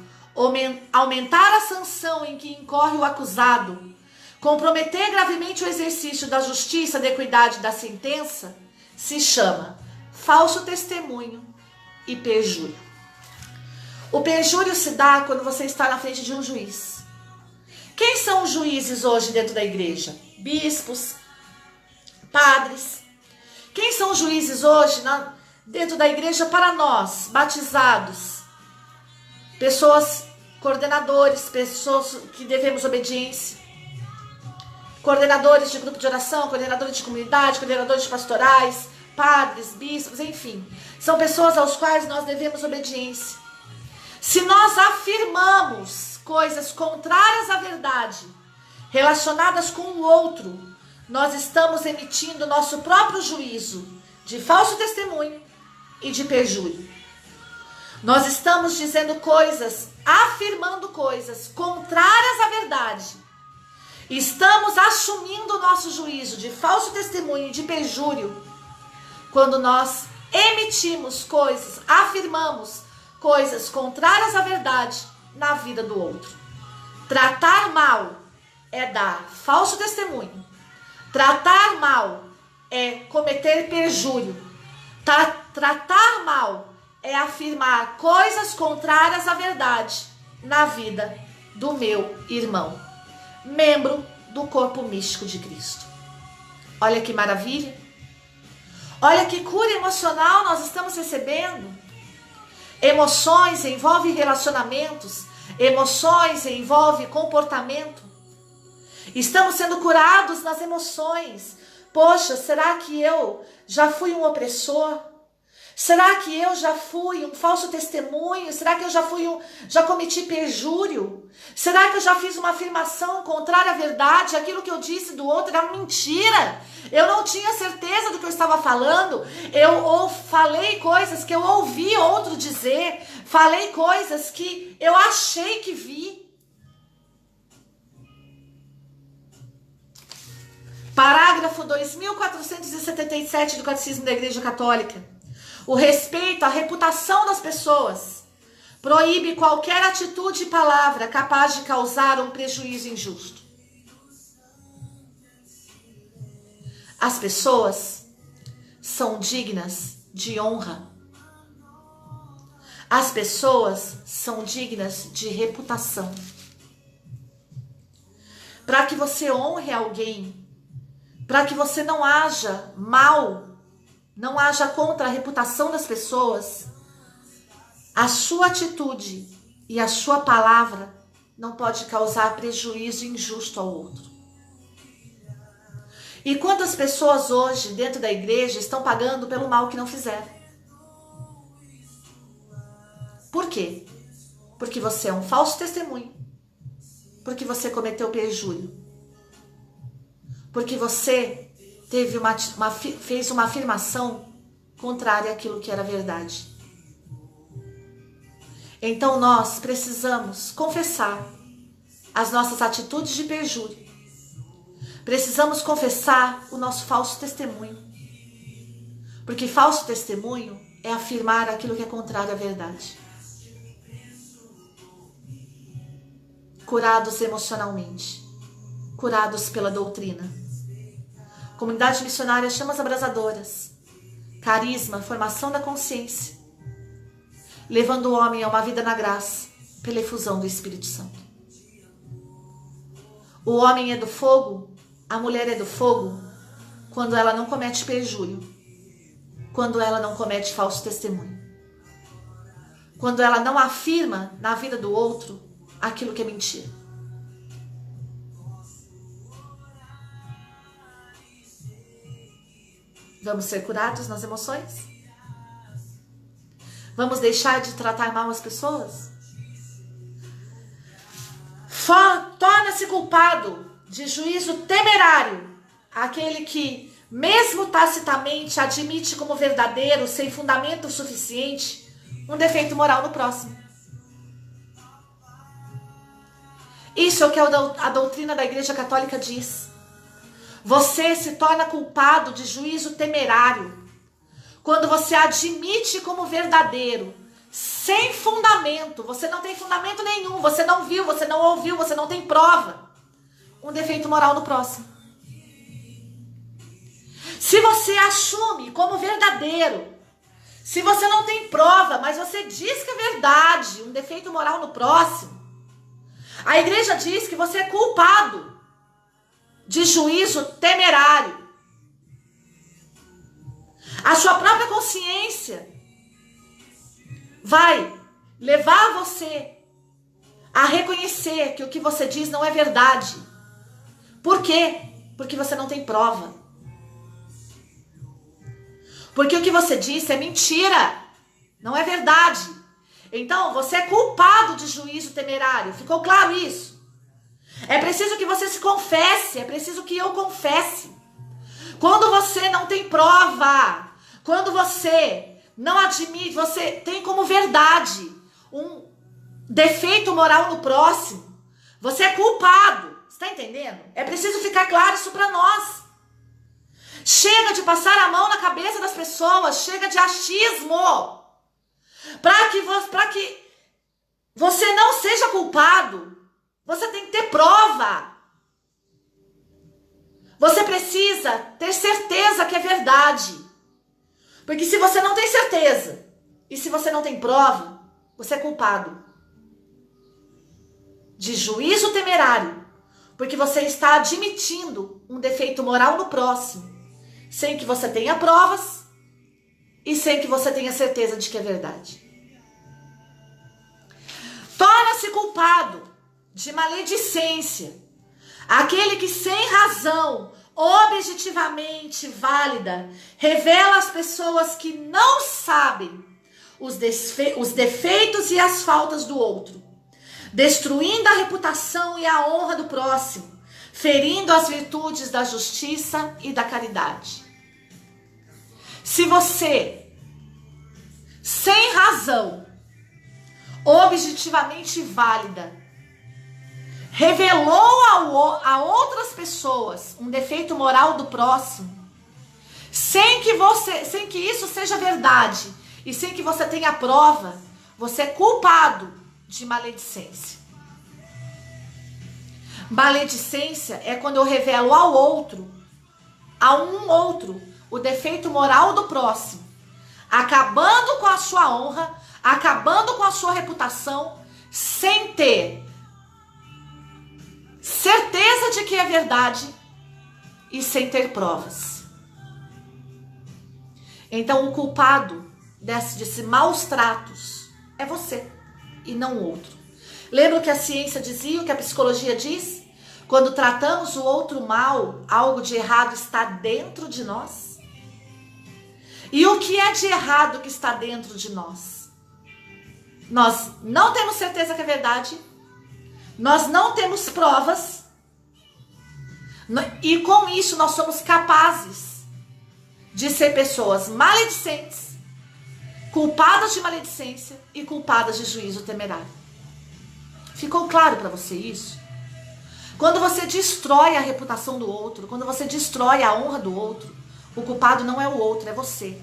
aumentar a sanção em que incorre o acusado, comprometer gravemente o exercício da justiça, da equidade da sentença, se chama falso testemunho e perjúrio. O perjúrio se dá quando você está na frente de um juiz. Quem são os juízes hoje dentro da igreja? Bispos, padres. Quem são os juízes hoje dentro da igreja para nós, batizados? Pessoas, coordenadores, pessoas que devemos obediência. Coordenadores de grupo de oração, coordenadores de comunidade, coordenadores pastorais, padres, bispos, enfim. São pessoas aos quais nós devemos obediência. Se nós afirmamos coisas contrárias à verdade, relacionadas com o outro, nós estamos emitindo nosso próprio juízo de falso testemunho e de perjúrio. Nós estamos dizendo coisas, afirmando coisas contrárias à verdade. Estamos assumindo o nosso juízo de falso testemunho e de perjúrio quando nós emitimos coisas, afirmamos coisas contrárias à verdade na vida do outro. Tratar mal é dar falso testemunho. Tratar mal é cometer perjúrio. Tratar mal é afirmar coisas contrárias à verdade na vida do meu irmão, membro do corpo místico de Cristo. Olha que maravilha. Olha que cura emocional nós estamos recebendo. Emoções envolvem relacionamentos, emoções envolvem comportamento. Estamos sendo curados nas emoções. Poxa, será que eu já fui um opressor? Será que eu já fui um falso testemunho? Será que eu já cometi perjúrio? Será que eu já fiz uma afirmação contrária à verdade? Aquilo que eu disse do outro era mentira. Eu não tinha certeza do que eu estava falando. Eu falei coisas que eu ouvi outro dizer. Falei coisas que eu achei que vi. Parágrafo 2477 do Catecismo da Igreja Católica. O respeito à reputação das pessoas proíbe qualquer atitude e palavra capaz de causar um prejuízo injusto. As pessoas são dignas de honra. As pessoas são dignas de reputação. Para que você honre alguém, para que você não haja mal, não haja contra a reputação das pessoas, a sua atitude e a sua palavra não pode causar prejuízo injusto ao outro. E quantas pessoas hoje dentro da igreja estão pagando pelo mal que não fizeram? Por quê? Porque você é um falso testemunho. Porque você cometeu perjúrio. Porque você fez uma afirmação contrária àquilo que era verdade. Então nós precisamos confessar as nossas atitudes de perjúrio. Precisamos confessar o nosso falso testemunho. Porque falso testemunho é afirmar aquilo que é contrário à verdade. Curados emocionalmente, curados pela doutrina. Comunidade missionária Chamas Abrasadoras, carisma, formação da consciência, levando o homem a uma vida na graça, pela efusão do Espírito Santo. O homem é do fogo, a mulher é do fogo, quando ela não comete perjúrio, quando ela não comete falso testemunho, quando ela não afirma na vida do outro aquilo que é mentira. Vamos ser curados nas emoções? Vamos deixar de tratar mal as pessoas? Torna-se culpado de juízo temerário aquele que, mesmo tacitamente, admite como verdadeiro, sem fundamento suficiente, um defeito moral no próximo. Isso é o que a doutrina da Igreja Católica diz. Você se torna culpado de juízo temerário quando você admite como verdadeiro, sem fundamento, você não tem fundamento nenhum, você não viu, você não ouviu, você não tem prova, um defeito moral no próximo. Se você assume como verdadeiro, se você não tem prova, mas você diz que é verdade, um defeito moral no próximo, a igreja diz que você é culpado de juízo temerário. A sua própria consciência vai levar você a reconhecer que o que você diz não é verdade. Por quê? Porque você não tem prova. Porque o que você disse é mentira, não é verdade. Então, você é culpado de juízo temerário. Ficou claro isso? É preciso que você se confesse, é preciso que eu confesse. Quando você não tem prova, quando você não admite, você tem como verdade um defeito moral no próximo, você é culpado. Está entendendo? É preciso ficar claro isso para nós. Chega de passar a mão na cabeça das pessoas, chega de achismo. Para que você não seja culpado, você tem que ter prova. Você precisa ter certeza que é verdade. Porque se você não tem certeza, e se você não tem prova, você é culpado de juízo temerário. Porque você está admitindo um defeito moral no próximo, sem que você tenha provas e sem que você tenha certeza de que é verdade. Torna-se culpado de maledicência aquele que sem razão objetivamente válida revela às pessoas que não sabem os defeitos e as faltas do outro, destruindo a reputação e a honra do próximo, ferindo as virtudes da justiça e da caridade. Se você, sem razão objetivamente válida, revelou a outras pessoas um defeito moral do próximo, sem que isso seja verdade e sem que você tenha prova, você é culpado de maledicência. Maledicência é quando eu revelo ao outro, a um outro, o defeito moral do próximo, acabando com a sua honra, acabando com a sua reputação, sem ter certeza de que é verdade e sem ter provas. Então o culpado desses maus tratos é você e não o outro. Lembra o que a ciência dizia, o que a psicologia diz? Quando tratamos o outro mal, algo de errado está dentro de nós. E o que é de errado que está dentro de nós? Nós não temos certeza que é verdade, nós não temos provas, e com isso nós somos capazes de ser pessoas maledicentes, culpadas de maledicência e culpadas de juízo temerário. Ficou claro para você isso? Quando você destrói a reputação do outro, quando você destrói a honra do outro, o culpado não é o outro, é você.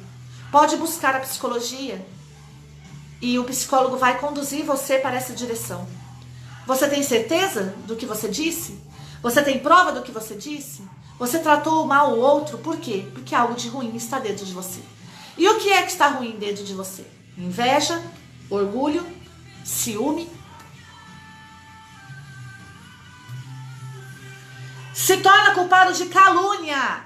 Pode buscar a psicologia e o psicólogo vai conduzir você para essa direção. Você tem certeza do que você disse? Você tem prova do que você disse? Você tratou mal o outro, por quê? Porque algo de ruim está dentro de você. E o que é que está ruim dentro de você? Inveja, orgulho, ciúme. Se torna culpado de calúnia,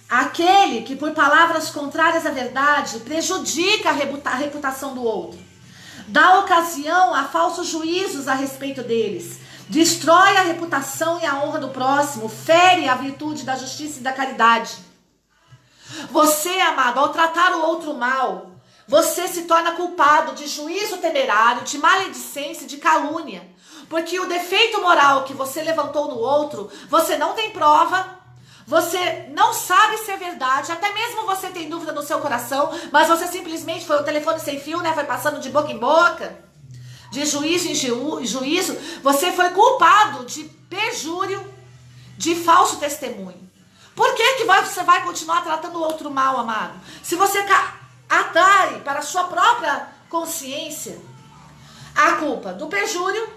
aquele que por palavras contrárias à verdade prejudica a reputação do outro, dá ocasião a falsos juízos a respeito deles, destrói a reputação e a honra do próximo, fere a virtude da justiça e da caridade. Você, amado, ao tratar o outro mal, você se torna culpado de juízo temerário, de maledicência e de calúnia. Porque o defeito moral que você levantou no outro, você não tem prova, você não sabe se é verdade, até mesmo você tem dúvida no seu coração, mas você simplesmente foi o telefone sem fio, né? Foi passando de boca em boca, de juízo em juízo, você foi culpado de perjúrio, de falso testemunho. Por que você vai continuar tratando o outro mal, amado? Se você atrai para a sua própria consciência a culpa do perjúrio,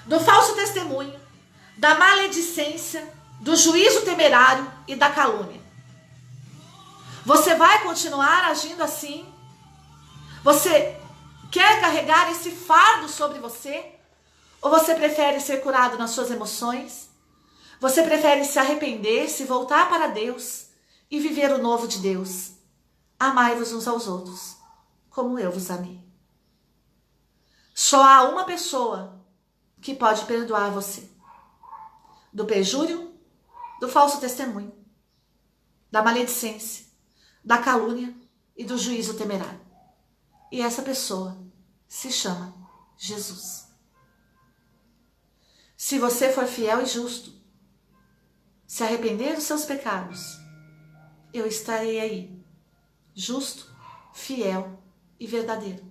do falso testemunho, da maledicência, do juízo temerário e da calúnia. Você vai continuar agindo assim? Você quer carregar esse fardo sobre você? Ou você prefere ser curado nas suas emoções? Você prefere se arrepender, se voltar para Deus e viver o novo de Deus? Amai-vos uns aos outros, como eu vos amei. Só há uma pessoa que pode perdoar você: do perjúrio, do falso testemunho, da maledicência, da calúnia e do juízo temerário. E essa pessoa se chama Jesus. Se você for fiel e justo, se arrepender dos seus pecados, eu estarei aí, justo, fiel e verdadeiro,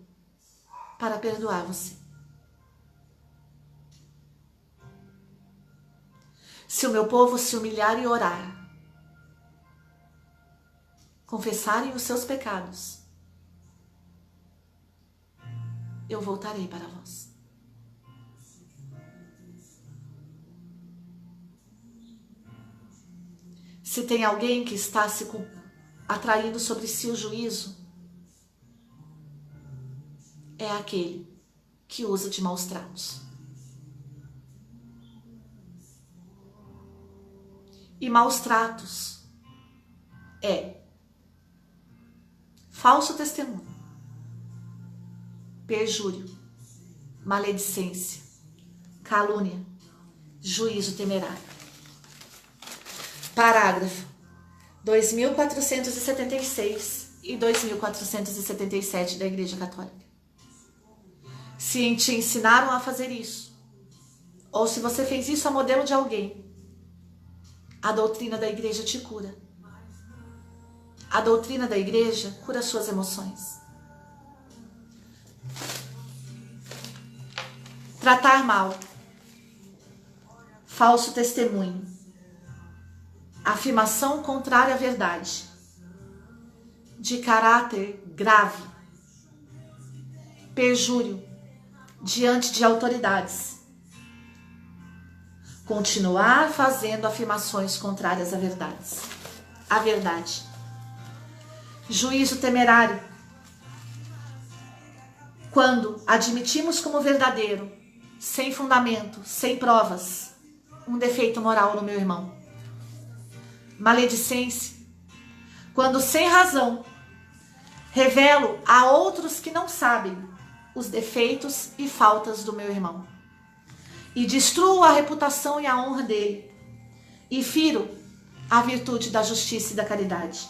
para perdoar você. Se o meu povo se humilhar e orar, confessarem os seus pecados, eu voltarei para vós. Se tem alguém que está se atraindo sobre si o juízo, é aquele que usa de maus tratos. E maus tratos é falso testemunho, perjúrio, maledicência, calúnia, juízo temerário. Parágrafo 2476 e 2477 da Igreja Católica. Se te ensinaram a fazer isso, ou se você fez isso a modelo de alguém, a doutrina da Igreja te cura. A doutrina da Igreja cura suas emoções. Tratar mal, falso testemunho, afirmação contrária à verdade, de caráter grave, perjúrio diante de autoridades, continuar fazendo afirmações contrárias à verdade, juízo temerário, quando admitimos como verdadeiro, sem fundamento, sem provas, um defeito moral no meu irmão. Maledicência, quando sem razão revelo a outros que não sabem os defeitos e faltas do meu irmão e destruo a reputação e a honra dele e firo a virtude da justiça e da caridade.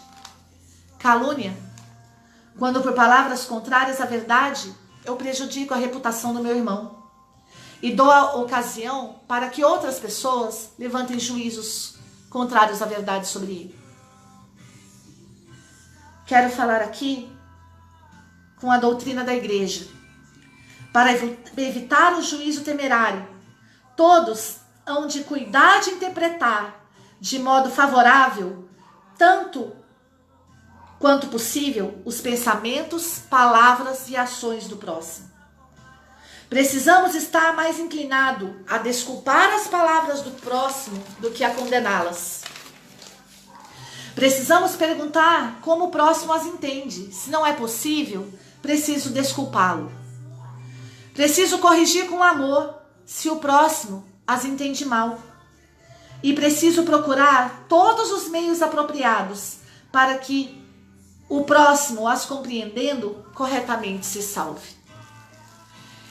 Calúnia, quando por palavras contrárias à verdade eu prejudico a reputação do meu irmão e dou a ocasião para que outras pessoas levantem juízos contrários à verdade sobre ele. Quero falar aqui com a doutrina da Igreja. Para evitar o juízo temerário, todos hão de cuidar de interpretar de modo favorável, tanto quanto possível, os pensamentos, palavras e ações do próximo. Precisamos estar mais inclinado a desculpar as palavras do próximo do que a condená-las. Precisamos perguntar como o próximo as entende. Se não é possível, preciso desculpá-lo. Preciso corrigir com amor se o próximo as entende mal. E preciso procurar todos os meios apropriados para que o próximo, as compreendendo, corretamente se salve.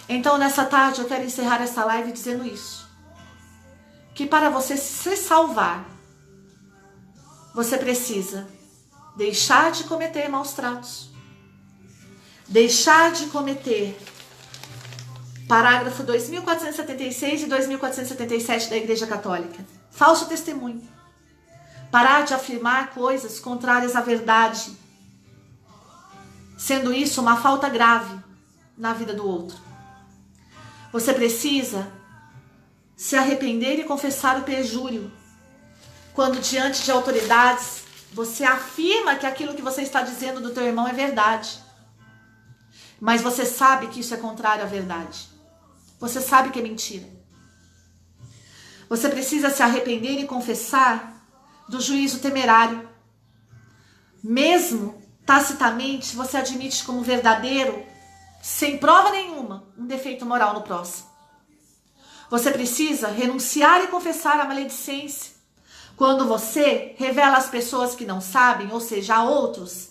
Então, nessa tarde, eu quero encerrar essa live dizendo isso. Que para você se salvar, você precisa deixar de cometer maus tratos. Deixar de cometer parágrafo 2476 e 2477 da Igreja Católica. Falso testemunho. Parar de afirmar coisas contrárias à verdade. Sendo isso uma falta grave na vida do outro. Você precisa se arrepender e confessar o perjúrio quando diante de autoridades Você afirma que aquilo que você está dizendo do teu irmão é verdade. Mas você sabe que isso é contrário à verdade. Você sabe que é mentira. Você precisa se arrepender e confessar do juízo temerário. Mesmo tacitamente, você admite como verdadeiro, sem prova nenhuma, um defeito moral no próximo. Você precisa renunciar e confessar a maledicência. Quando você revela às pessoas que não sabem, ou seja, a outros,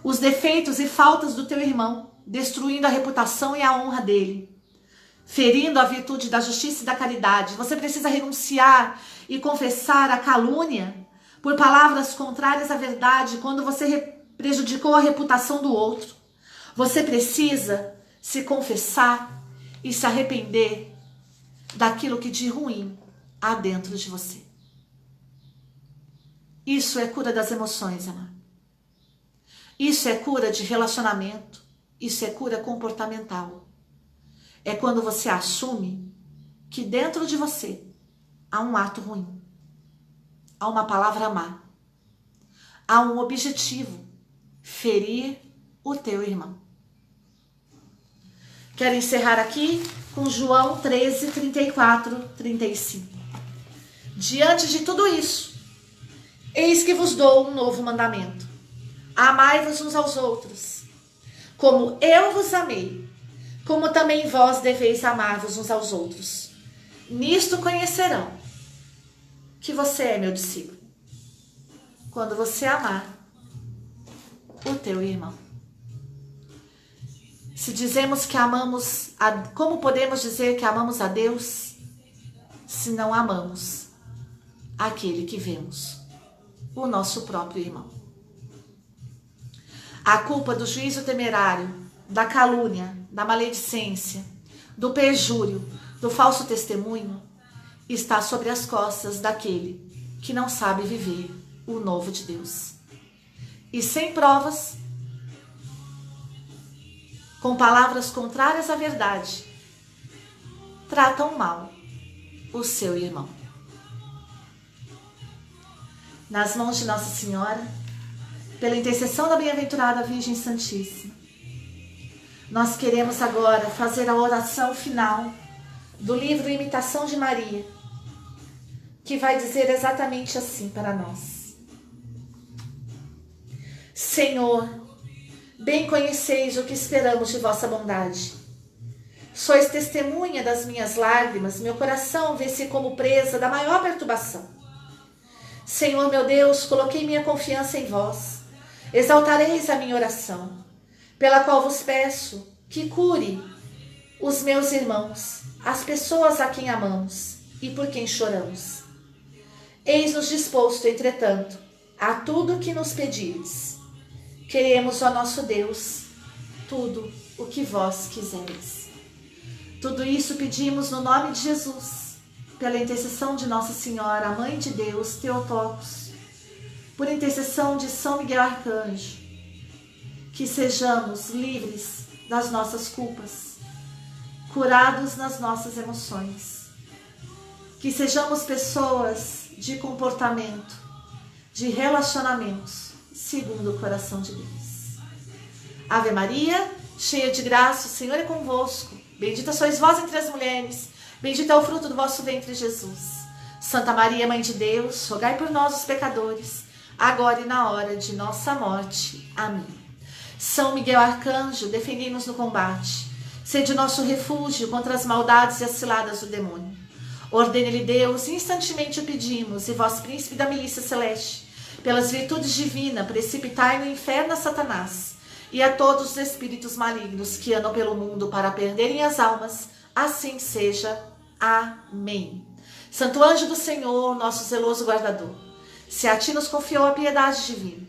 os defeitos e faltas do teu irmão, destruindo a reputação e a honra dele, ferindo a virtude da justiça e da caridade. Você precisa renunciar e confessar a calúnia por palavras contrárias à verdade, quando você prejudicou a reputação do outro. Você precisa se confessar e se arrepender daquilo que de ruim há dentro de você. Isso é cura das emoções, amado. Isso é cura de relacionamento. Isso é cura comportamental. É quando você assume que dentro de você há um ato ruim. Há uma palavra má. Há um objetivo: ferir o teu irmão. Quero encerrar aqui com João 13, 34, 35. Diante de tudo isso, eis que vos dou um novo mandamento. Amai-vos uns aos outros. Como eu vos amei, como também vós deveis amar-vos uns aos outros. Nisto conhecerão que você é meu discípulo, quando você amar o teu irmão. Se dizemos que amamos, como podemos dizer que amamos a Deus, se não amamos aquele que vemos, o nosso próprio irmão? A culpa do juízo temerário, da calúnia, da maledicência, do perjúrio, do falso testemunho, está sobre as costas daquele que não sabe viver o novo de Deus. E sem provas, com palavras contrárias à verdade, tratam mal o seu irmão. Nas mãos de Nossa Senhora, pela intercessão da bem-aventurada Virgem Santíssima, nós queremos agora fazer a oração final do livro Imitação de Maria, que vai dizer exatamente assim para nós. Senhor, bem conheceis o que esperamos de vossa bondade. Sois testemunha das minhas lágrimas, meu coração vê-se como presa da maior perturbação. Senhor meu Deus, coloquei minha confiança em vós. Exaltareis a minha oração, pela qual vos peço que cure os meus irmãos, as pessoas a quem amamos e por quem choramos. Eis-nos disposto, entretanto, a tudo o que nos pedires. Queremos, ó nosso Deus, tudo o que vós quiseres. Tudo isso pedimos no nome de Jesus, pela intercessão de Nossa Senhora, a Mãe de Deus, Theotokos, por intercessão de São Miguel Arcanjo, que sejamos livres das nossas culpas, curados nas nossas emoções, que sejamos pessoas de comportamento, de relacionamentos, segundo o coração de Deus. Ave Maria, cheia de graça, o Senhor é convosco. Bendita sois vós entre as mulheres, bendito é o fruto do vosso ventre, Jesus. Santa Maria, Mãe de Deus, rogai por nós, os pecadores, agora e na hora de nossa morte. Amém. São Miguel Arcanjo, defendei-nos no combate. Sede nosso refúgio contra as maldades e as ciladas do demônio. Ordene-lhe Deus, instantemente o pedimos, e vós, príncipe da milícia celeste, pelas virtudes divinas, precipitai no inferno a Satanás e a todos os espíritos malignos que andam pelo mundo para perderem as almas. Assim seja. Amém. Santo anjo do Senhor, nosso zeloso guardador, se a ti nos confiou a piedade divina,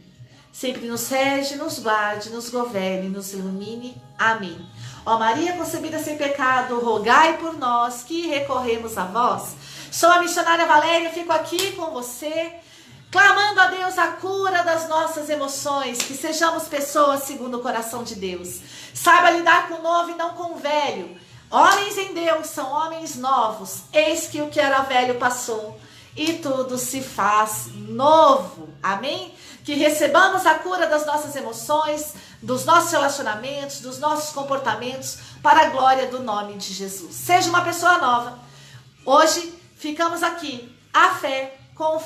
sempre nos rege, nos guarde, nos governe, nos ilumine. Amém. Ó Maria concebida sem pecado, rogai por nós que recorremos a vós. Sou a missionária Valéria, fico aqui com você, clamando a Deus a cura das nossas emoções, que sejamos pessoas segundo o coração de Deus. Saiba lidar com o novo e não com o velho. Homens em Deus são homens novos, eis que o que era velho passou, e tudo se faz novo. Amém? Que recebamos a cura das nossas emoções, dos nossos relacionamentos, dos nossos comportamentos, para a glória do nome de Jesus. Seja uma pessoa nova. Hoje ficamos aqui. A fé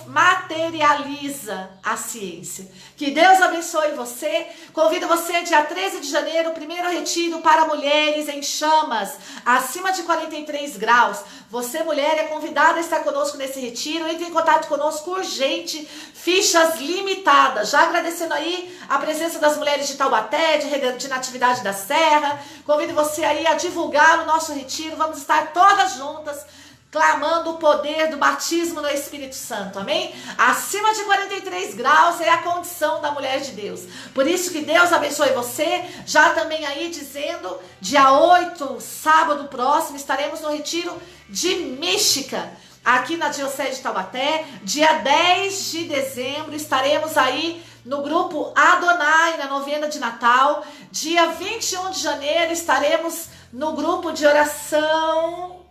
materializa a ciência. Que Deus abençoe você. Convido você dia 13 de janeiro, primeiro retiro para mulheres em chamas, acima de 43 graus. Você, mulher, é convidada a estar conosco nesse retiro. Entre em contato conosco urgente. Fichas limitadas. Já agradecendo aí a presença das mulheres de Taubaté, de Natividade da Serra. Convido você aí a divulgar o nosso retiro. Vamos estar todas juntas, clamando o poder do batismo no Espírito Santo, amém? Acima de 43 graus é a condição da mulher de Deus. Por isso que Deus abençoe você. Já também aí dizendo, dia 8, sábado próximo, estaremos no retiro de Mística, aqui na Diocese de Taubaté. Dia 10 de dezembro estaremos aí no grupo Adonai, na novena de Natal. Dia 21 de janeiro estaremos no grupo de oração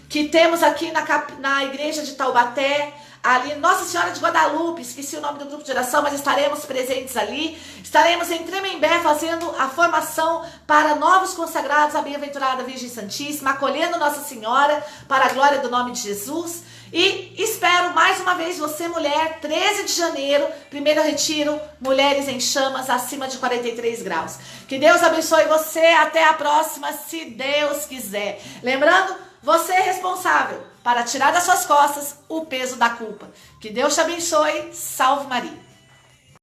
que temos aqui na igreja de Taubaté, ali, Nossa Senhora de Guadalupe, esqueci o nome do grupo de oração, mas estaremos presentes ali. Estaremos em Tremembé fazendo a formação para novos consagrados à Bem-aventurada Virgem Santíssima, acolhendo Nossa Senhora para a glória do nome de Jesus. E espero mais uma vez você, mulher, 13 de janeiro, primeiro retiro, Mulheres em Chamas, acima de 43 graus. Que Deus abençoe você, até a próxima, se Deus quiser. Lembrando, você é responsável para tirar das suas costas o peso da culpa. Que Deus te abençoe. Salve Maria.